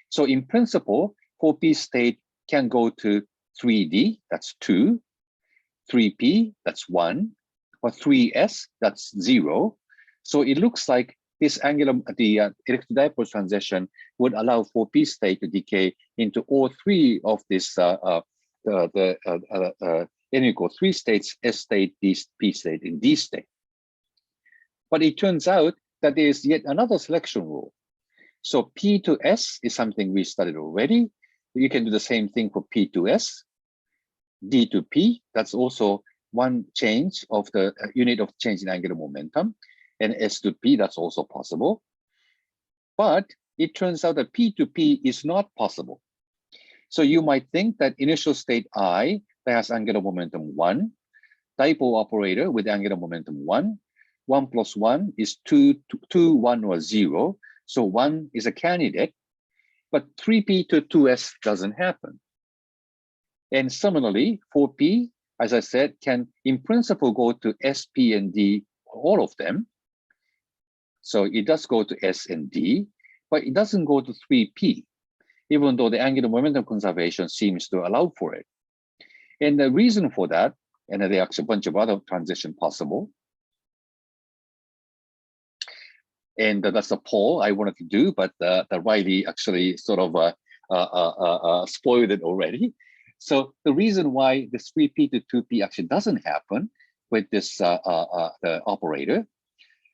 So in principle, 4p state can go to 3D, that's 2, 3p, that's 1, or 3s, that's 0. So it looks like this the electric dipole transition would allow for p state to decay into all three of this n equals 3 states, s state, p state, and d state. But it turns out that there is yet another selection rule. So p to s is something we studied already. You can do the same thing for p to s. D to p, that's also one change of the unit of change in angular momentum. And S to P, that's also possible. But it turns out that P to P is not possible. So you might think that initial state I that has angular momentum 1, dipole operator with angular momentum 1, 1 plus 1 is 2, 1 or 0. So 1 is a candidate, but 3P to 2S doesn't happen. And similarly, 4P, as I said, can in principle go to S, P, and D, all of them. So it does go to S and D, but it doesn't go to 3P, even though the angular momentum conservation seems to allow for it. And the reason for that, and there are actually a bunch of other transitions possible. And that's a poll I wanted to do, but Riley actually sort of spoiled it already. So the reason why this 3P to 2P actually doesn't happen with this the operator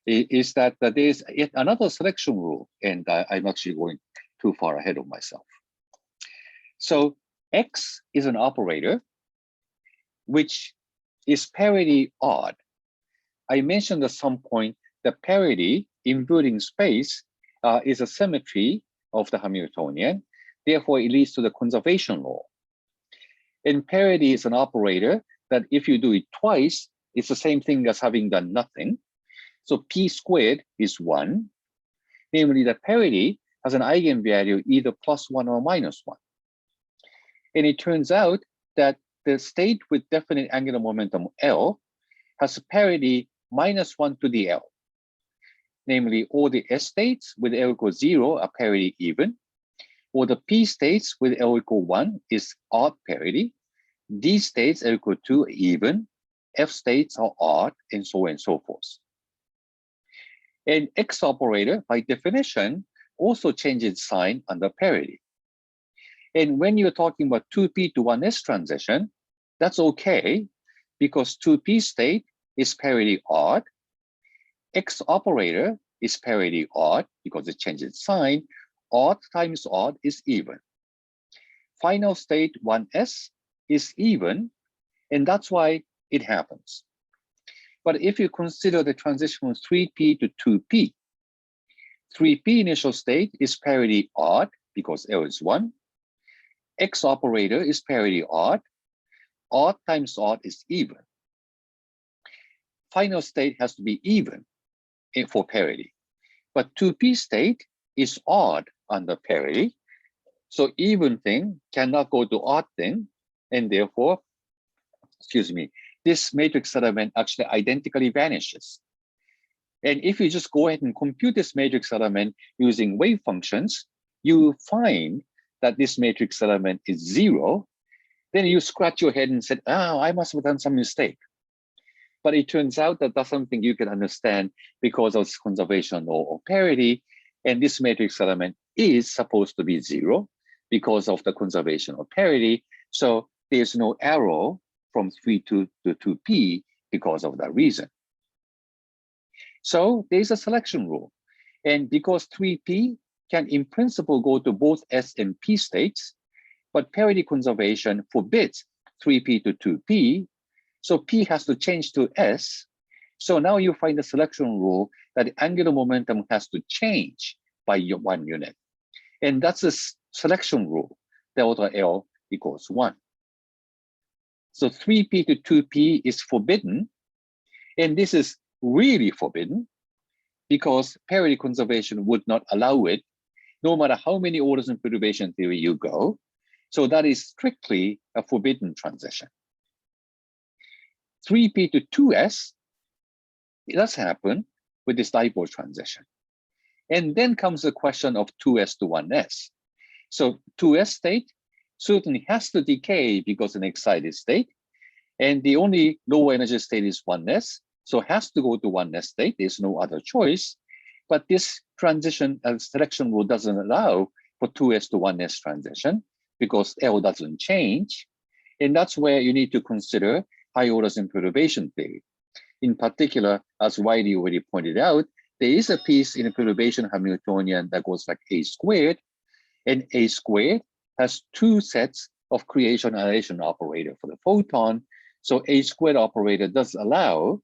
is that there's yet another selection rule, and I'm actually going too far ahead of myself. So X is an operator which is parity odd. I mentioned at some point that parity inverting space is a symmetry of the Hamiltonian. Therefore, it leads to the conservation law. And parity is an operator that if you do it twice, it's the same thing as having done nothing. So P squared is 1, namely that parity has an eigenvalue either +1 or -1. And it turns out that the state with definite angular momentum L has parity -1 to the L. Namely, all the S states with L equals 0 are parity even, or the P states with L equal 1 is odd parity, D states L equal 2 are even, F states are odd, and so on and so forth. And X operator, by definition, also changes sign under parity. And when you're talking about 2P to 1S transition, that's okay, because 2P state is parity odd. X operator is parity odd because it changes sign. Odd times odd is even. Final state 1S is even, and that's why it happens. But if you consider the transition from 3P to 2P, 3P initial state is parity odd because L is 1. X operator is parity odd. Odd times odd is even. Final state has to be even for parity. But 2P state is odd under parity. So even thing cannot go to odd thing, and therefore, excuse me, this matrix element actually identically vanishes. And if you just go ahead and compute this matrix element using wave functions, you find that this matrix element is 0. Then you scratch your head and said, oh, I must have done some mistake. But it turns out that that's something you can understand because of this conservation law of parity. And this matrix element is supposed to be 0 because of the conservation of parity. So there's no arrow from 3 to 2P because of that reason. So there's a selection rule. And because 3P can in principle go to both S and P states, but parity conservation forbids 3P to 2P, so P has to change to S. So now you find the selection rule that the angular momentum has to change by 1 unit. And that's a selection rule, delta L equals 1. So 3P to 2P is forbidden. And this is really forbidden because parity conservation would not allow it, no matter how many orders in perturbation theory you go. So that is strictly a forbidden transition. 3P to 2S, it does happen with this dipole transition. And then comes the question of 2S to 1S. So 2S state certainly has to decay because an excited state. And the only low energy state is 1s. So it has to go to 1s state. There's no other choice. But this transition selection rule doesn't allow for 2s to 1s transition because L doesn't change. And that's where you need to consider high orders in perturbation theory. In particular, as Wiley already pointed out, there is a piece in a perturbation Hamiltonian that goes like A squared, and A squared has two sets of creation annihilation operator for the photon. So A squared operator does allow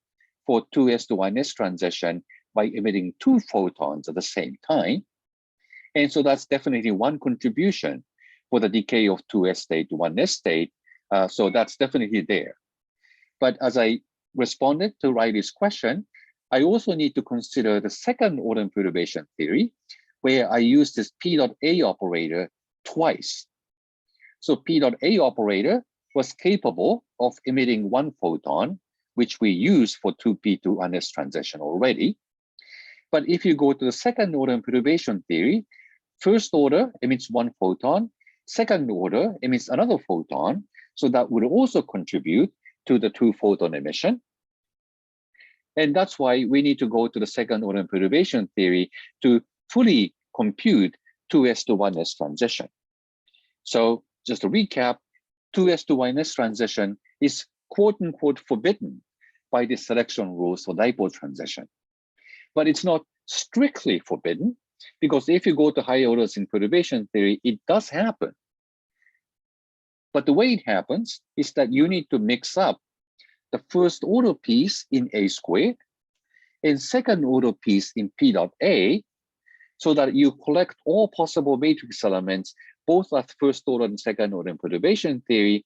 for 2s to 1s transition by emitting two photons at the same time. And so that's definitely one contribution for the decay of 2s state to 1s state. So that's definitely there. But as I responded to Riley's question, I also need to consider the second order perturbation theory, where I use this P dot A operator twice. So P dot A operator was capable of emitting one photon, which we use for 2p to 1s transition already. But if you go to the second order perturbation theory, first order emits one photon, second order emits another photon. So that would also contribute to the two photon emission. And that's why we need to go to the second order perturbation theory to fully compute 2s to 1s transition. So just to recap, 2s to 1s transition is quote unquote forbidden by the selection rules for dipole transition. But it's not strictly forbidden, because if you go to higher orders in perturbation theory, it does happen. But the way it happens is that you need to mix up the first order piece in A squared and second order piece in P dot A, so that you collect all possible matrix elements, both at first order and second order in perturbation theory.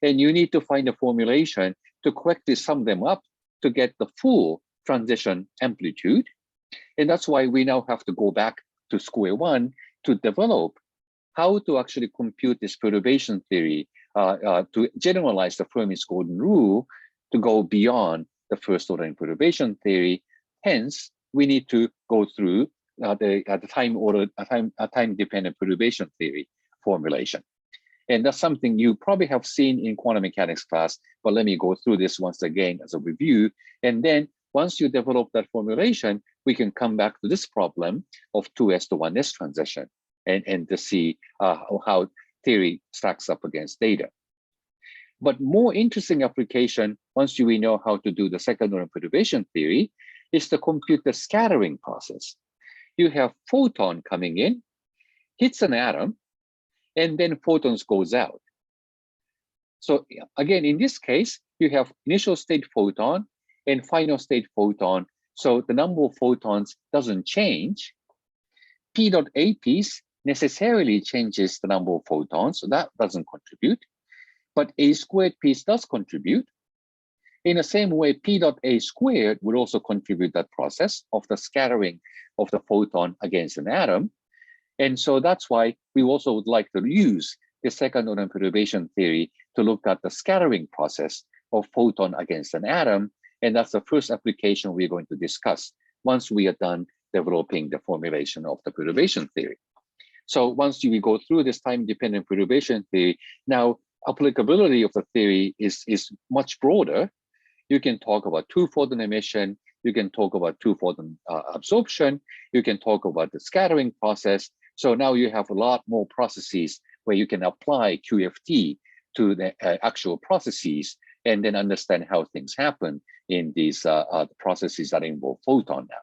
And you need to find a formulation to correctly sum them up to get the full transition amplitude. And that's why we now have to go back to square one to develop how to actually compute this perturbation theory to generalize the Fermi's golden rule to go beyond the first order in perturbation theory. Hence, we need to go through the time-dependent perturbation theory formulation. And that's something you probably have seen in quantum mechanics class, but let me go through this once again as a review. And then once you develop that formulation, we can come back to this problem of 2s to 1s transition and to see how theory stacks up against data. But more interesting application, once we know how to do the second order perturbation theory, is to compute the scattering process. You have photon coming in, hits an atom, and then photons goes out. So again, in this case, you have initial state photon and final state photon. So the number of photons doesn't change. P dot A piece necessarily changes the number of photons, so that doesn't contribute. But A squared piece does contribute. In the same way, P dot A squared would also contribute that process of the scattering of the photon against an atom. And so that's why we also would like to use the second order perturbation theory to look at the scattering process of photon against an atom. And that's the first application we're going to discuss once we are done developing the formulation of the perturbation theory. So once we go through this time-dependent perturbation theory, now applicability of the theory is much broader. You can talk about two photon emission, you can talk about two photon absorption, you can talk about the scattering process. So now you have a lot more processes where you can apply QFT to the actual processes and then understand how things happen in these processes that involve photon now.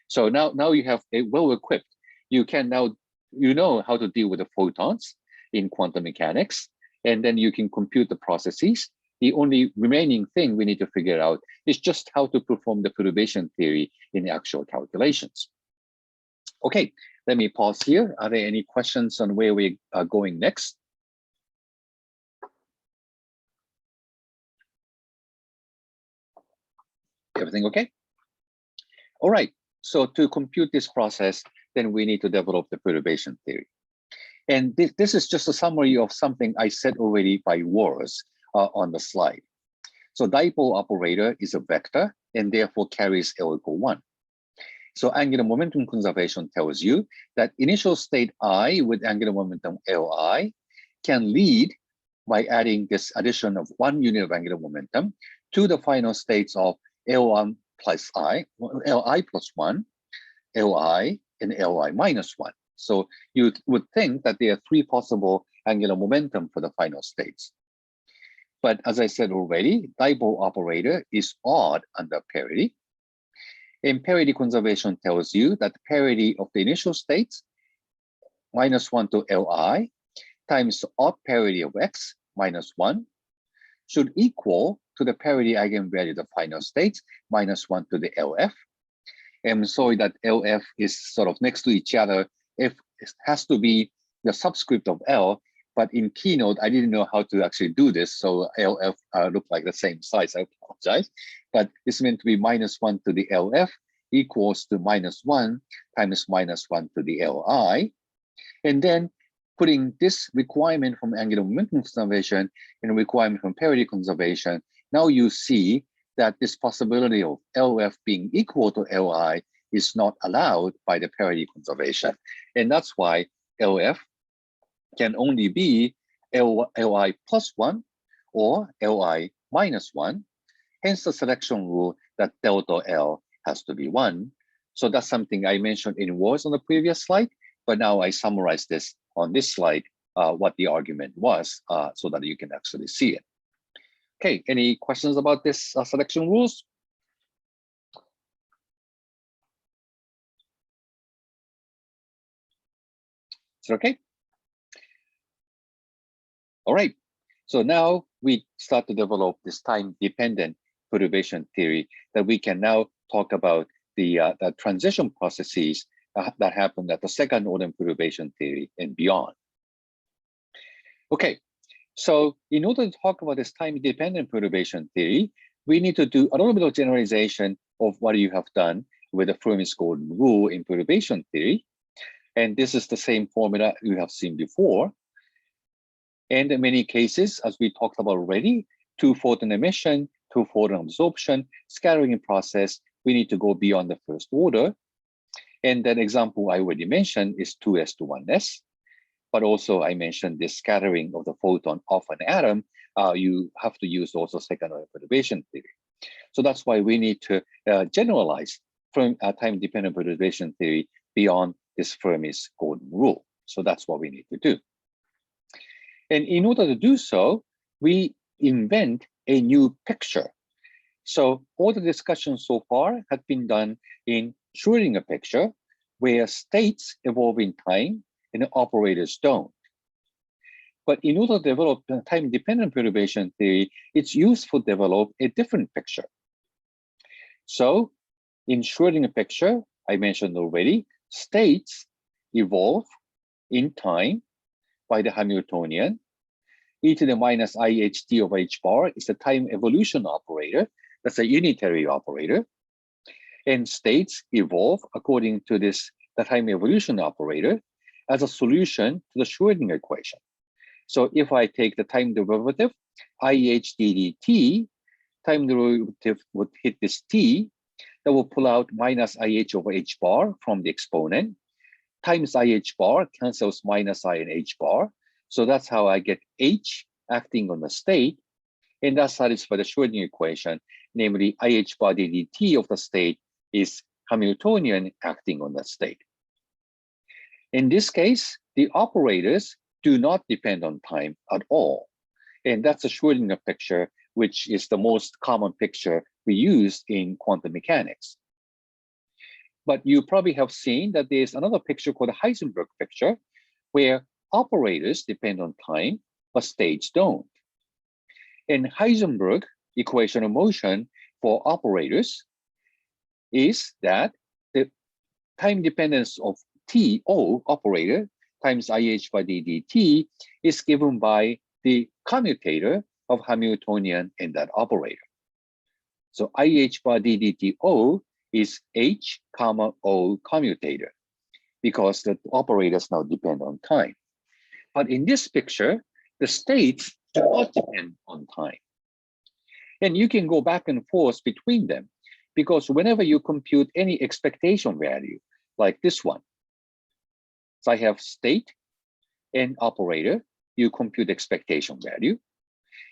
So now you have a well-equipped. You can now, you know how to deal with the photons in quantum mechanics, and then you can compute the processes. The only remaining thing we need to figure out is just how to perform the perturbation theory in the actual calculations. Okay, let me pause here. Are there any questions on where we are going next? Everything okay? All right, so to compute this process, then we need to develop the perturbation theory. And this is just a summary of something I said already by words on the slide. So dipole operator is a vector and therefore carries L equal 1. So angular momentum conservation tells you that initial state I with angular momentum Li can lead by adding this addition of 1 unit of angular momentum to the final states of L1 plus I, Li plus 1, Li, and Li minus 1. So you would think that there are 3 possible angular momentum for the final states. But as I said already, dipole operator is odd under parity. And parity conservation tells you that the parity of the initial states, minus 1 to Li, times the odd parity of x, minus 1, should equal to the parity eigenvalue of the final states, minus 1 to the LF. And so that LF is sort of next to each other. If it has to be the subscript of L, but in Keynote, I didn't know how to actually do this. So LF looked like the same size, I apologize. But it's meant to be minus 1 to the LF equals to minus 1 times minus 1 to the Li. And then putting this requirement from angular momentum conservation and a requirement from parity conservation, now you see that this possibility of LF being equal to Li is not allowed by the parity conservation. And that's why LF can only be Li plus 1 or Li minus 1. Hence the selection rule that delta L has to be 1. So that's something I mentioned in words on the previous slide, but now I summarize this on this slide, what the argument was, so that you can actually see it. Okay, any questions about this selection rules? Is it okay? All right, so now we start to develop this time-dependent perturbation theory that we can now talk about the transition processes that happen at the second order perturbation theory and beyond. Okay, so in order to talk about this time-dependent perturbation theory, we need to do a little bit of generalization of what you have done with the Fermi's golden rule in perturbation theory. And this is the same formula you have seen before. And in many cases, as we talked about already, 2 photon emission, 2 photon absorption, scattering process, we need to go beyond the first order. And that example I already mentioned is 2s to 1s. But also I mentioned this scattering of the photon off an atom, you have to use also second order perturbation theory. So that's why we need to generalize from time-dependent perturbation theory beyond this Fermi's golden rule. So that's what we need to do. And in order to do so, we invent a new picture. So all the discussions so far have been done in Schrödinger picture, where states evolve in time and operators don't. But in order to develop time-dependent perturbation theory, it's useful to develop a different picture. So in Schrödinger picture, I mentioned already, states evolve in time by the Hamiltonian. E to the minus IHT over H bar is the time evolution operator. That's a unitary operator. And states evolve according to this, the time evolution operator, as a solution to the Schrödinger equation. So if I take the time derivative, IH dt, time derivative would hit this t, that will pull out minus IH over H bar from the exponent, times IH bar cancels minus I and H bar. So that's how I get H acting on the state, and that satisfies the Schrödinger equation, namely IH bar dt of the state is Hamiltonian acting on that state. In this case, the operators do not depend on time at all. And that's a Schrödinger picture, which is the most common picture we use in quantum mechanics. But you probably have seen that there's another picture called the Heisenberg picture, where operators depend on time, but states don't. And Heisenberg equation of motion for operators is that the time dependence of TO operator times IH by ddt is given by the commutator of Hamiltonian in that operator. So IH bar ddto is H comma O commutator because the operators now depend on time. But in this picture, the states do not depend on time. And you can go back and forth between them because whenever you compute any expectation value, like this one, so I have state and operator, you compute expectation value.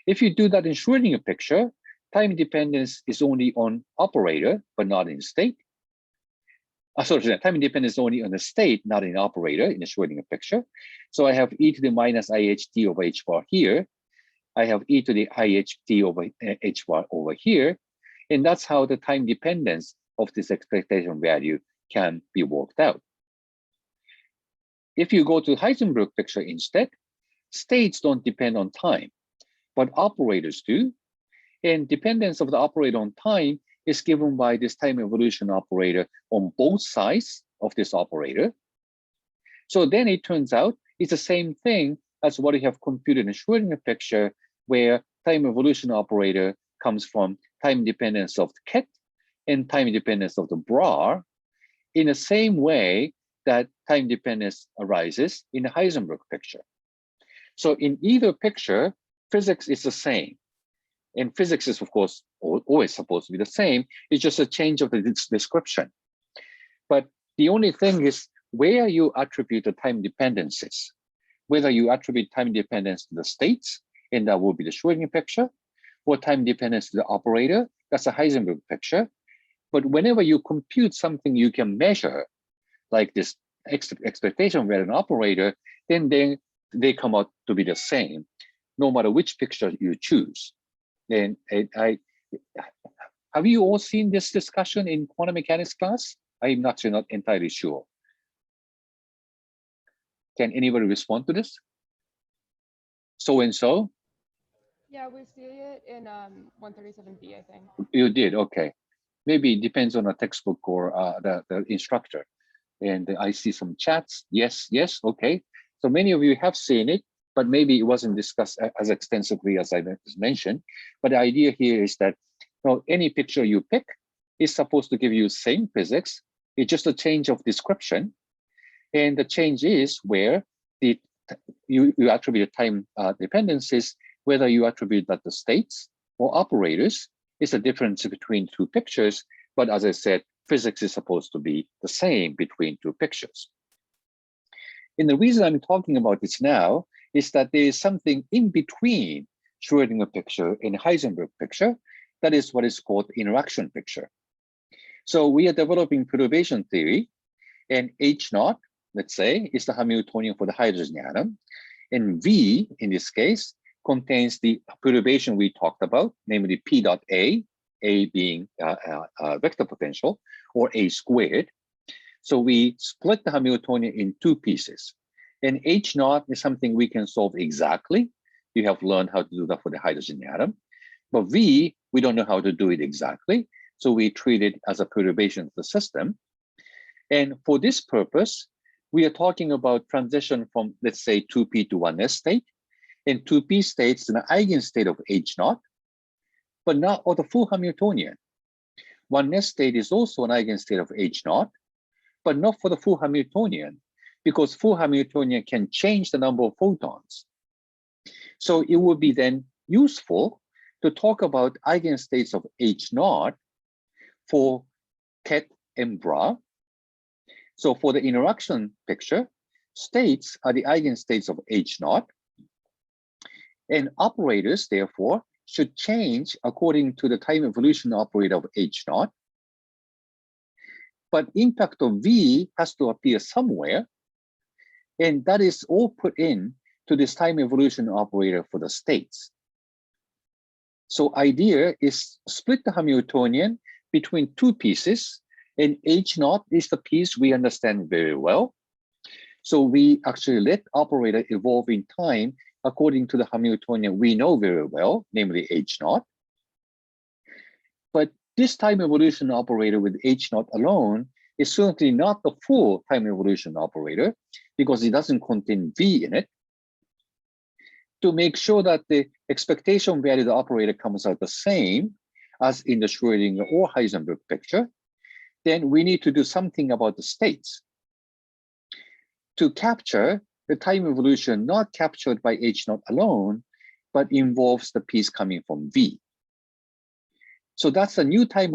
If you do that in Schrödinger picture, time dependence is only on operator, but not in state. Sorry, time dependence is only on the state, not in operator in the Schrödinger picture. So I have e to the minus IHT over h bar here. I have e to the IHT over h bar over here. And that's how the time dependence of this expectation value can be worked out. If you go to Heisenberg picture instead, states don't depend on time, but operators do. And dependence of the operator on time is given by this time evolution operator on both sides of this operator. So then it turns out it's the same thing as what we have computed in Schrödinger picture, where time evolution operator comes from time dependence of the ket and time dependence of the bra, in the same way that time dependence arises in the Heisenberg picture. So in either picture, physics is the same. And physics is, of course, always supposed to be the same. It's just a change of the description. But the only thing is where you attribute the time dependencies, whether you attribute time dependence to the states, and that will be the Schrödinger picture, or time dependence to the operator, that's a Heisenberg picture. But whenever you compute something you can measure, like this expectation value and operator, then they come out to be the same, no matter which picture you choose. And have you all seen this discussion in quantum mechanics class? I'm not entirely sure. Can anybody respond to this? So-and-so? Yeah, we see it in 137B, I think. You did, okay. Maybe it depends on the textbook or the instructor. And I see some chats, yes, okay. So many of you have seen it, but maybe it wasn't discussed as extensively as I mentioned. But the idea here is that any picture you pick is supposed to give you same physics. It's just a change of description. And the change is where you attribute time dependencies, whether you attribute that to states or operators. It's a difference between two pictures. But as I said, physics is supposed to be the same between two pictures. And the reason I'm talking about this now is that there is something in between Schrödinger picture and Heisenberg picture. That is what is called interaction picture. So we are developing perturbation theory, and H0, let's say, is the Hamiltonian for the hydrogen atom. And V, in this case, contains the perturbation we talked about, namely P dot A being vector potential, or A squared. So we split the Hamiltonian in two pieces. And H0 is something we can solve exactly. You have learned how to do that for the hydrogen atom. But V, we don't know how to do it exactly. So we treat it as a perturbation of the system. And for this purpose, we are talking about transition from, let's say, 2p to 1s state. And 2p state is an eigenstate of H0, but not of the full Hamiltonian. 1s state is also an eigenstate of H0, but not for the full Hamiltonian, because full Hamiltonian can change the number of photons. So it would be then useful to talk about eigenstates of H0 for ket and bra. So for the interaction picture, states are the eigenstates of H0, and operators, therefore, should change according to the time evolution operator of H0. But impact of V has to appear somewhere, and that is all put in to this time evolution operator for the states. So idea is split the Hamiltonian between two pieces, and H0 is the piece we understand very well. So we actually let operator evolve in time according to the Hamiltonian we know very well, namely H0. But this time evolution operator with H0 alone is certainly not the full time evolution operator because it doesn't contain V in it. To make sure that the expectation value of the operator comes out the same as in the Schrödinger or Heisenberg picture, then we need to do something about the states to capture the time evolution not captured by H0 alone, but involves the piece coming from V. So that's a new time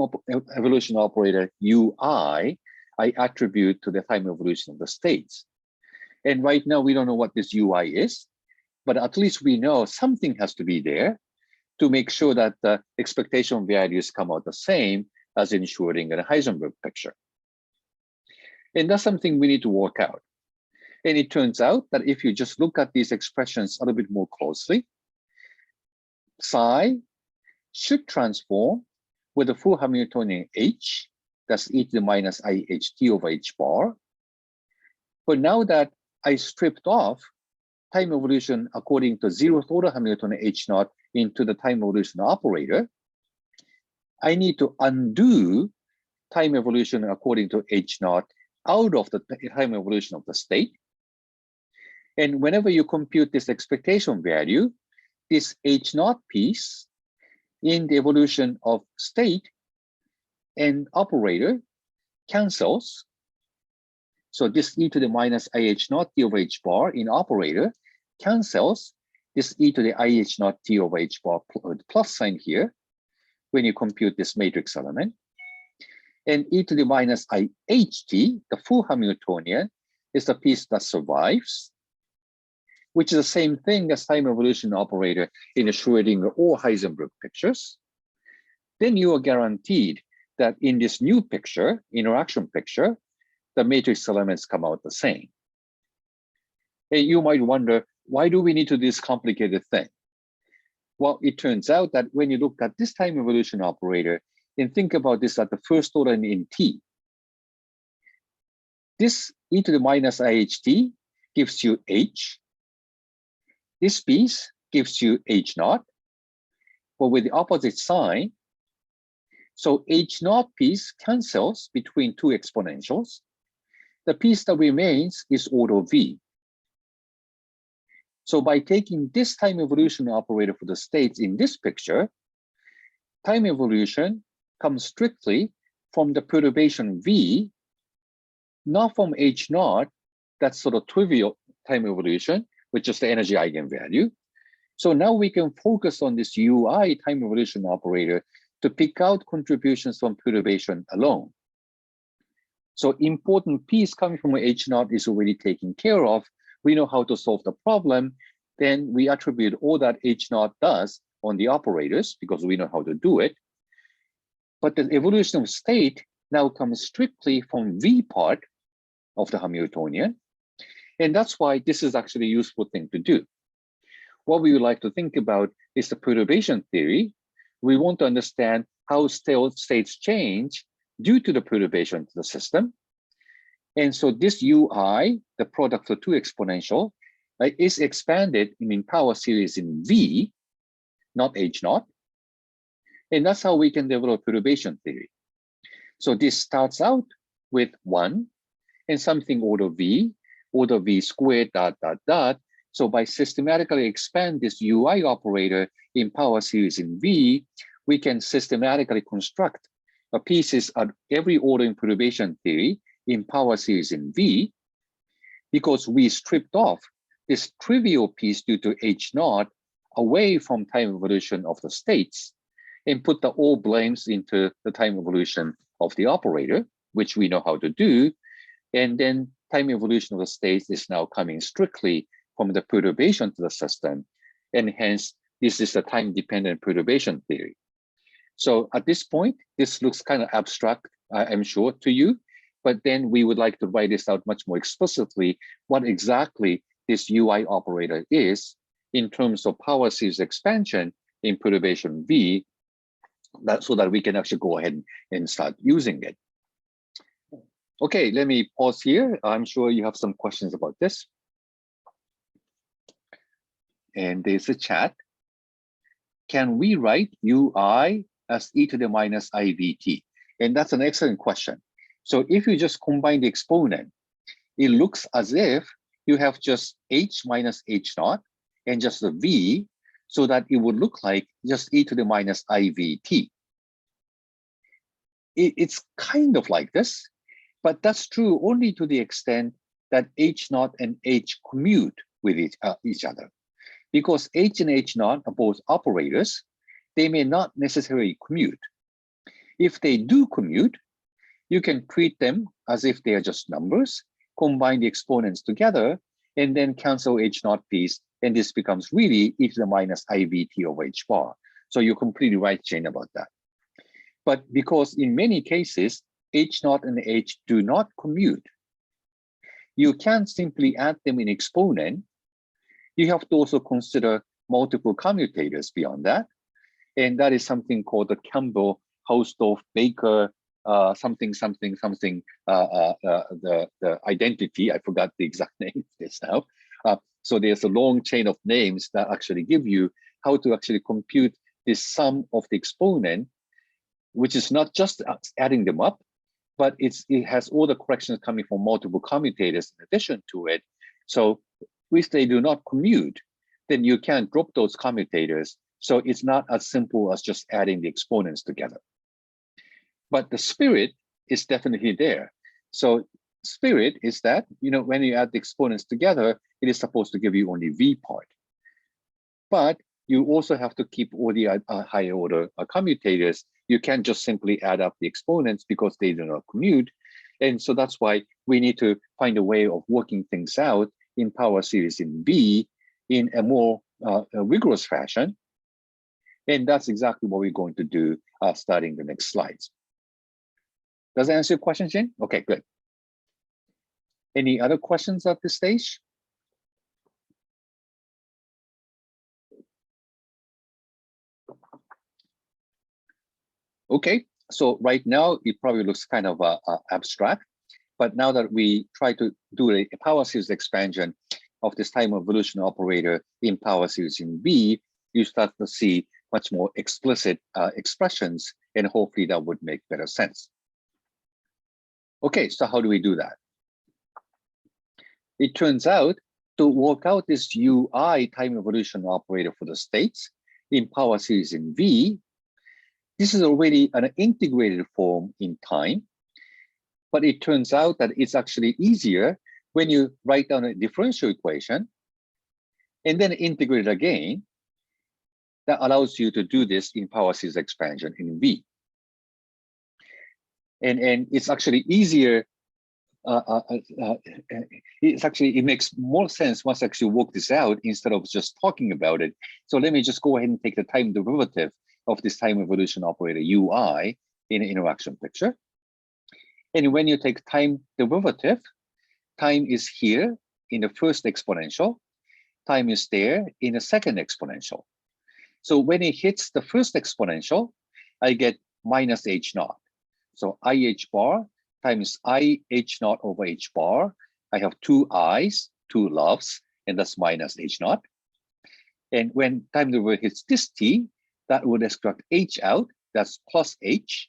evolution operator, UI, I attribute to the time evolution of the states. And right now, we don't know what this UI is. but at least we know something has to be there to make sure that the expectation values come out the same as in Schrödinger and Heisenberg picture. And that's something we need to work out. And it turns out that if you just look at these expressions a little bit more closely, psi should transform with the full Hamiltonian h, that's e to the minus iht over h bar. But now that I stripped off time evolution according to zeroth order Hamiltonian h naught into the time evolution operator, I need to undo time evolution according to h naught out of the time evolution of the state. And whenever you compute this expectation value, this h naught piece in the evolution of state and operator cancels. So this e to the minus ih naught t over h bar in operator cancels this e to the ih naught t over h bar plus sign here when you compute this matrix element. And e to the minus iht, the full Hamiltonian, is the piece that survives, which is the same thing as time evolution operator in the Schrödinger or Heisenberg pictures. Then you are guaranteed that in this new picture, interaction picture, the matrix elements come out the same. And you might wonder, why do we need to do this complicated thing? Well, it turns out that when you look at this time evolution operator and think about this at the first order in t, this e to the minus iht gives you h. This piece gives you h naught, but with the opposite sign. So h naught piece cancels between two exponentials. The piece that remains is order v. So by taking this time evolution operator for the states in this picture, time evolution comes strictly from the perturbation v, not from h naught, that's sort of trivial time evolution, which is the energy eigenvalue. So now we can focus on this ui time evolution operator to pick out contributions from perturbation alone. So important piece coming from h naught is already taken care of. We know how to solve the problem. Then we attribute all that h naught does on the operators because we know how to do it. But the evolution of state now comes strictly from v part of the Hamiltonian. And that's why this is actually a useful thing to do. What we would like to think about is the perturbation theory. We want to understand how states change due to the perturbation to the system. And so this ui, the product of two exponential, is expanded in power series in v, not h naught. And that's how we can develop perturbation theory. So this starts out with 1 and something order v squared dot dot dot. So by systematically expand this ui operator in power series in v, we can systematically construct pieces at every order in perturbation theory in power series in v, because we stripped off this trivial piece due to h naught away from time evolution of the states and put the all blames into the time evolution of the operator, which we know how to do. And then time evolution of the states is now coming strictly from the perturbation to the system. And hence, this is the time-dependent perturbation theory. So at this point, this looks kind of abstract, I'm sure, to you. But then we would like to write this out much more explicitly, what exactly this ui operator is in terms of power series expansion in perturbation v, so that we can actually go ahead and start using it. Okay, let me pause here. I'm sure you have some questions about this. And there's a chat. Can we write ui as e to the minus ivt? And that's an excellent question. So if you just combine the exponent, it looks as if you have just h minus h naught and just the v, so that it would look like just e to the minus ivt. It's kind of like this, but that's true only to the extent that h naught and h commute with each other. Because h and h naught are both operators, they may not necessarily commute. If they do commute, you can treat them as if they are just numbers, combine the exponents together, and then cancel h naught piece, and this becomes really e to the minus IVT over h bar. So you're completely right, Jane, about that. But because in many cases, h naught and h do not commute, you can't simply add them in exponent. You have to also consider multiple commutators beyond that. And that is something called the Campbell, Hausdorff, Baker, the identity. I forgot the exact name of this now. So there's a long chain of names that actually give you how to actually compute this sum of the exponent, which is not just adding them up, but it has all the corrections coming from multiple commutators in addition to it. So if they do not commute, then you can drop those commutators. So it's not as simple as just adding the exponents together. But the spirit is definitely there. So spirit is that, when you add the exponents together, it is supposed to give you only V part. But you also have to keep all the higher order commutators. You can't just simply add up the exponents because they do not commute. And so that's why we need to find a way of working things out in power series in V in a more rigorous fashion. And that's exactly what we're going to do starting the next slides. Does that answer your question, Jane? Okay, good. Any other questions at this stage? Okay, so right now it probably looks kind of abstract, but now that we try to do a power series expansion of this time evolution operator in power series in V, you start to see much more explicit expressions, and hopefully that would make better sense. Okay, so how do we do that? It turns out to work out this UI time evolution operator for the states in power series in V, this is already an integrated form in time, but it turns out that it's actually easier when you write down a differential equation and then integrate it again. That allows you to do this in power series expansion in V. And it's actually easier. It makes more sense once I actually work this out instead of just talking about it. So let me just go ahead and take the time derivative of this time evolution operator UI in an interaction picture. And when you take time derivative, time is here in the first exponential, time is there in the second exponential. So when it hits the first exponential, I get minus h naught. So IH bar times IH naught over h bar. I have two i's, two loves, and that's minus h naught. And when time derivative hits this t, that would extract h out, that's plus h.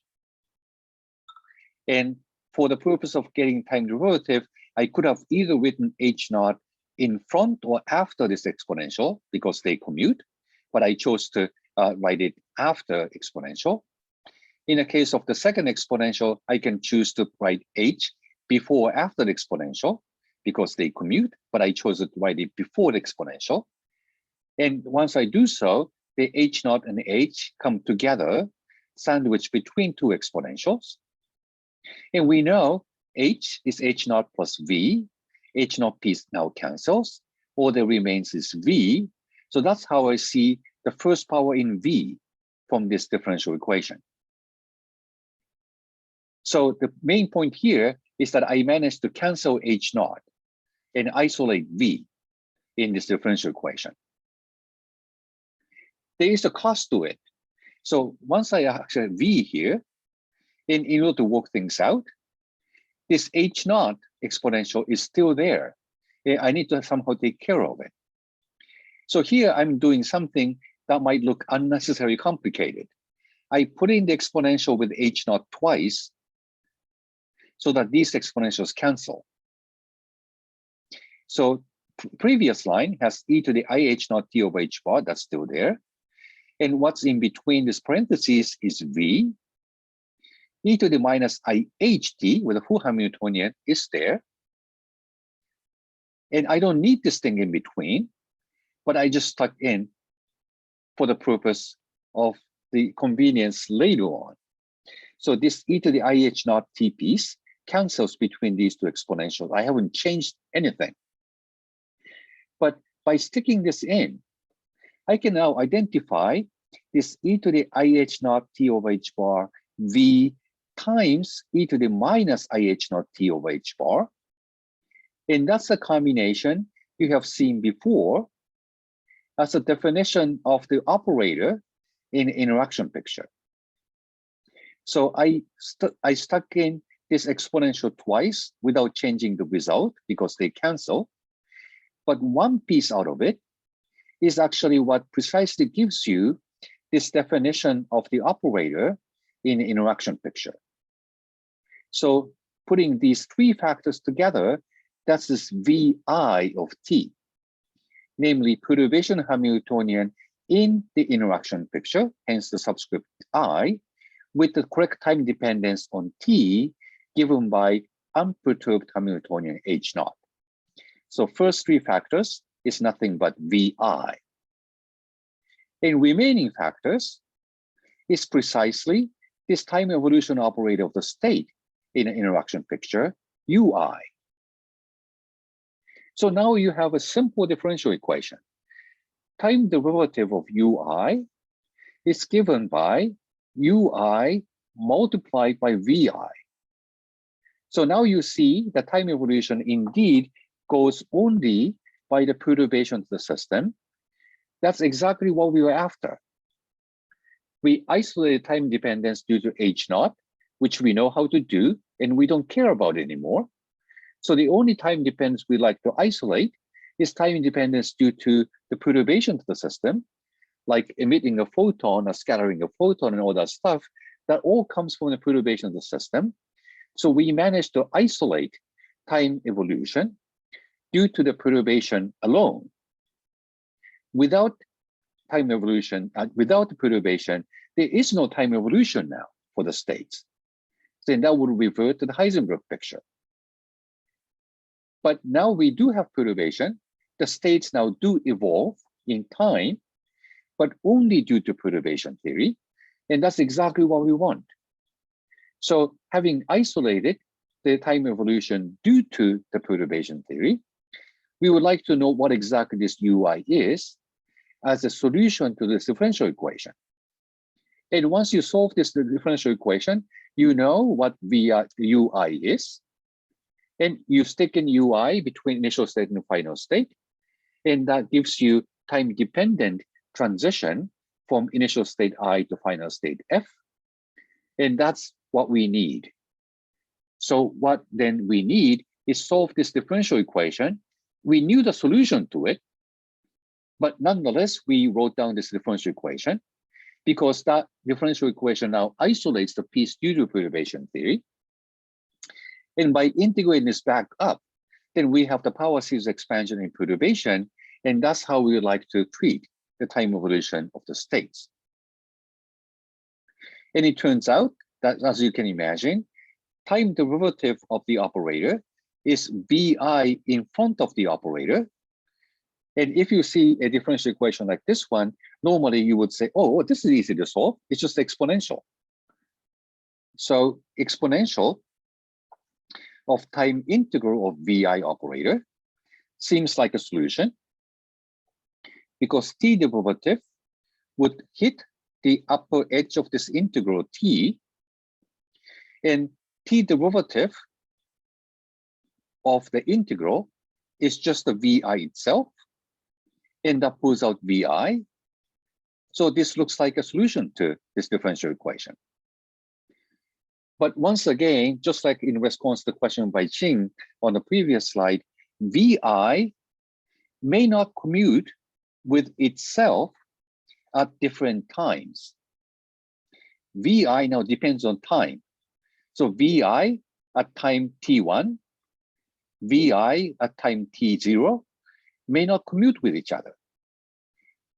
And for the purpose of getting time derivative, I could have either written h naught in front or after this exponential because they commute, but I chose to write it after exponential. In the case of the second exponential, I can choose to write h before or after the exponential because they commute, but I chose to write it before the exponential. And once I do so, the h naught and h come together, sandwiched between two exponentials. And we know h is h naught plus v. H naught piece now cancels. All that remains is v. So that's how I see the first power in v from this differential equation. So the main point here is that I managed to cancel h naught and isolate v in this differential equation. There is a cost to it. So once I actually have v here, in order to work things out, this h naught exponential is still there. I need to somehow take care of it. So here I'm doing something that might look unnecessarily complicated. I put in the exponential with h naught twice so that these exponentials cancel. So previous line has e to the IH naught t over h bar, that's still there. And what's in between these parentheses is v. E to the minus IHT with a full Hamiltonian is there. And I don't need this thing in between, but I just stuck in for the purpose of the convenience later on. So this e to the IH naught t piece cancels between these two exponentials. I haven't changed anything. But by sticking this in, I can now identify this e to the IH naught T over H bar V times e to the minus IH naught T over H bar. And that's a combination you have seen before as a definition of the operator in interaction picture. So I stuck in this exponential twice without changing the result because they cancel. But one piece out of it is actually what precisely gives you this definition of the operator in interaction picture. So putting these three factors together, that's this VI of T, namely perturbation Hamiltonian in the interaction picture, hence the subscript I, with the correct time dependence on T given by unperturbed Hamiltonian H naught. So first three factors is nothing but VI. And remaining factors is precisely this time evolution operator of the state in an interaction picture, UI. So now you have a simple differential equation. Time derivative of UI is given by UI multiplied by VI. So now you see the time evolution indeed goes only by the perturbation of the system. That's exactly what we were after. We isolated time dependence due to H naught, which we know how to do, and we don't care about anymore. So the only time dependence we like to isolate is time dependence due to the perturbation of the system, like emitting a photon or scattering a photon and all that stuff. That all comes from the perturbation of the system. So we managed to isolate time evolution due to the perturbation alone. Without time evolution, without the perturbation, there is no time evolution now for the states. Then that would revert to the Heisenberg picture. But now we do have perturbation. The states now do evolve in time, but only due to perturbation theory. And that's exactly what we want. So having isolated the time evolution due to the perturbation theory, we would like to know what exactly this UI is as a solution to this differential equation. And once you solve this differential equation, you know what UI is. And you stick in UI between initial state and final state. And that gives you time-dependent transition from initial state I to final state F. And that's what we need. So what then we need is solve this differential equation. We knew the solution to it, but nonetheless, we wrote down this differential equation because that differential equation now isolates the piece due to perturbation theory. And by integrating this back up, then we have the power series expansion in perturbation, and that's how we would like to treat the time evolution of the states. And it turns out that, as you can imagine, time derivative of the operator is VI in front of the operator. And if you see a differential equation like this one, normally you would say, oh, this is easy to solve. It's just exponential. So exponential of time integral of VI operator seems like a solution because T derivative would hit the upper edge of this integral T, and T derivative of the integral is just the VI itself, and that pulls out VI. So this looks like a solution to this differential equation. But once again, just like in response to the question by Ching on the previous slide, VI may not commute with itself at different times. VI now depends on time. So VI at time T1, VI at time T0 may not commute with each other.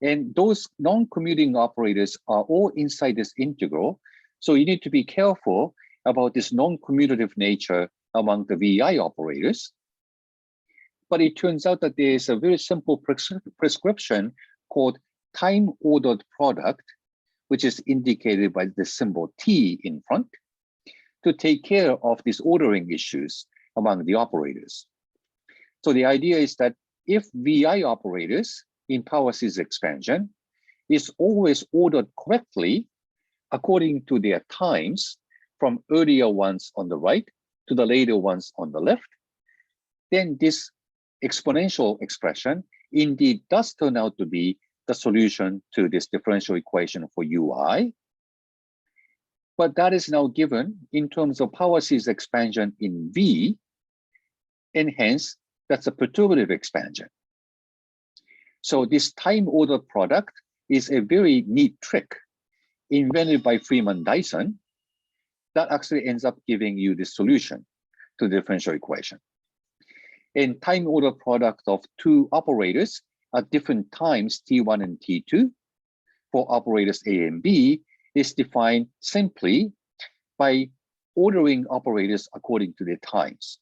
And those non-commuting operators are all inside this integral. So you need to be careful about this non-commutative nature among the VI operators. But it turns out that there is a very simple prescription called time-ordered product, which is indicated by the symbol T in front, to take care of these ordering issues among the operators. So the idea is that if VI operators in power series expansion is always ordered correctly according to their times from earlier ones on the right to the later ones on the left, then this exponential expression indeed does turn out to be the solution to this differential equation for UI. But that is now given in terms of power series expansion in V, and hence that's a perturbative expansion. So this time order product is a very neat trick invented by Freeman Dyson that actually ends up giving you the solution to the differential equation. And time order product of two operators at different times, T1 and T2, for operators A and B, is defined simply by ordering operators according to their times.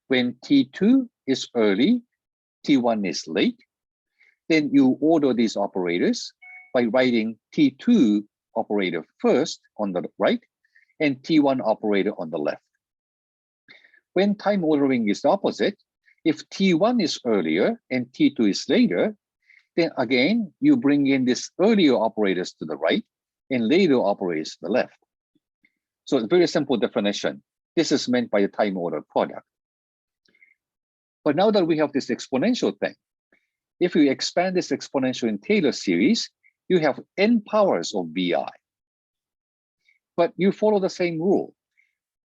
When T2 is early, T1 is late, then you order these operators by writing T2 operator first on the right and T1 operator on the left. When time ordering is the opposite, if T1 is earlier and T2 is later, then again, you bring in this earlier operators to the right and later operators to the left. So it's a very simple definition. This is meant by the time order product. But now that we have this exponential thing, if you expand this exponential in Taylor series, you have n powers of VI. But you follow the same rule.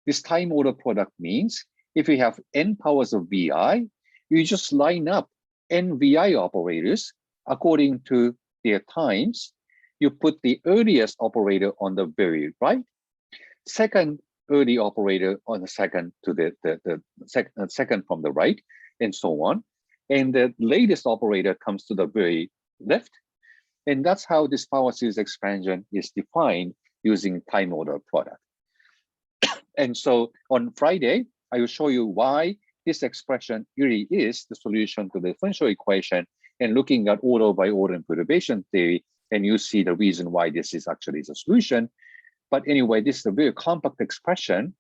This time order product means if you have n powers of VI, you just line up n VI operators according to their times. You put the earliest operator on the very right, second early operator on the second to the second from the right, and so on. And the latest operator comes to the very left. And that's how this power series expansion is defined using time order product. And so on Friday, I will show you why this expression really is the solution to the differential equation, and looking at order by order and perturbation theory, and you see the reason why this is actually the solution. But anyway, this is a very compact expression,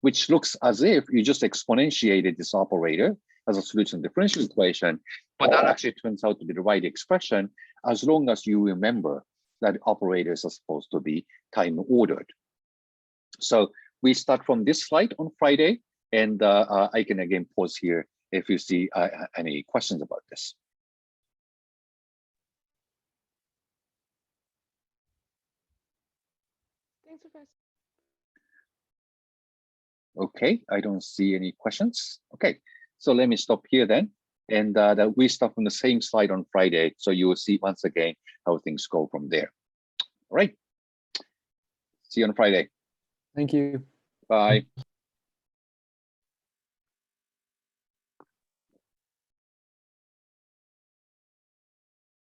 which looks as if you just exponentiated this operator as a solution to the differential equation, but that actually turns out to be the right expression as long as you remember that operators are supposed to be time ordered. So we start from this slide on Friday, and I can again pause here if you see any questions about this. Thanks, Professor. Okay, I don't see any questions. Okay, so let me stop here then. And we start from the same slide on Friday. So you will see once again how things go from there. All right. See you on Friday. Thank you. Bye.